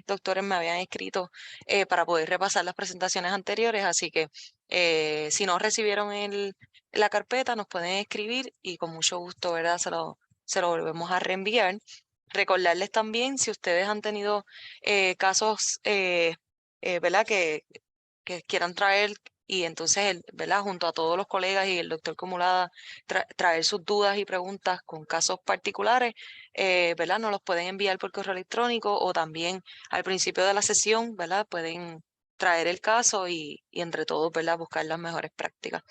doctores me habían escrito para poder repasar las presentaciones anteriores, así que si no recibieron la carpeta, nos pueden escribir y con mucho gusto, ¿verdad? Se lo volvemos a reenviar. Recordarles también, si ustedes han tenido casos, ¿verdad? Que quieran traer y entonces, ¿verdad? Junto a todos los colegas y el doctor Cumulada, traer sus dudas y preguntas con casos particulares, ¿verdad? Nos los pueden enviar por correo electrónico o también al principio de la sesión, ¿verdad? Pueden traer el caso y entre todos, ¿verdad? Buscar las mejores prácticas.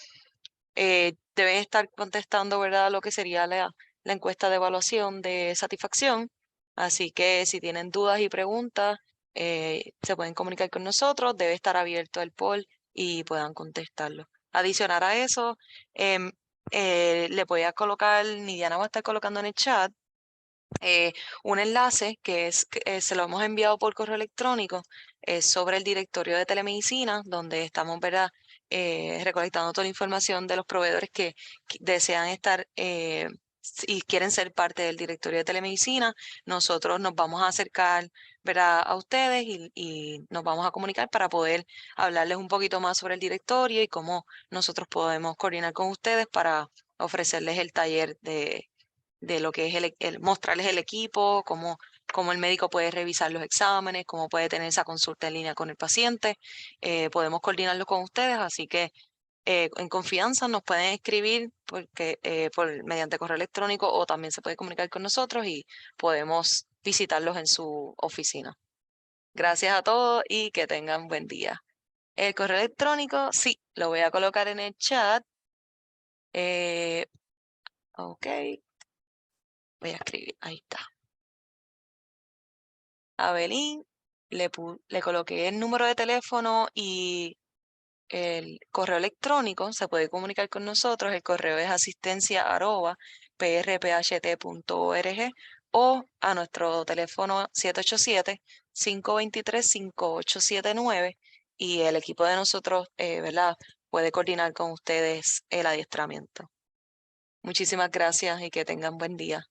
Deben estar contestando, ¿verdad? Lo que sería la encuesta de evaluación de satisfacción. Así que si tienen dudas y preguntas, se pueden comunicar con nosotros. Debe estar abierto el poll y puedan contestarlo. Adicionar a eso, le voy a colocar, Nidiana va a estar colocando en el chat un enlace que se lo hemos enviado por correo electrónico sobre el directorio de telemedicina, donde estamos, ¿verdad? Recolectando toda la información de los proveedores que desean estar y quieren ser parte del directorio de telemedicina. Nosotros nos vamos a acercar, ¿verdad? A ustedes y nos vamos a comunicar para poder hablarles un poquito más sobre el directorio y cómo nosotros podemos coordinar con ustedes para ofrecerles el taller de lo que es mostrarles el equipo, cómo el médico puede revisar los exámenes, cómo puede tener esa consulta en línea con el paciente. Podemos coordinarlo con ustedes, así que en confianza nos pueden escribir mediante correo electrónico o también se puede comunicar con nosotros y podemos visitarlos en su oficina. Gracias a todos y que tengan buen día. El correo electrónico, sí, lo voy a colocar en el chat. Ok. Voy a escribir, ahí está. Abelín, le coloqué el número de teléfono y el correo electrónico, se puede comunicar con nosotros, el correo es asistencia@prpht.org o a nuestro teléfono 787-523-5879 y el equipo de nosotros, ¿verdad? Puede coordinar con ustedes el adiestramiento. Muchísimas gracias y que tengan buen día.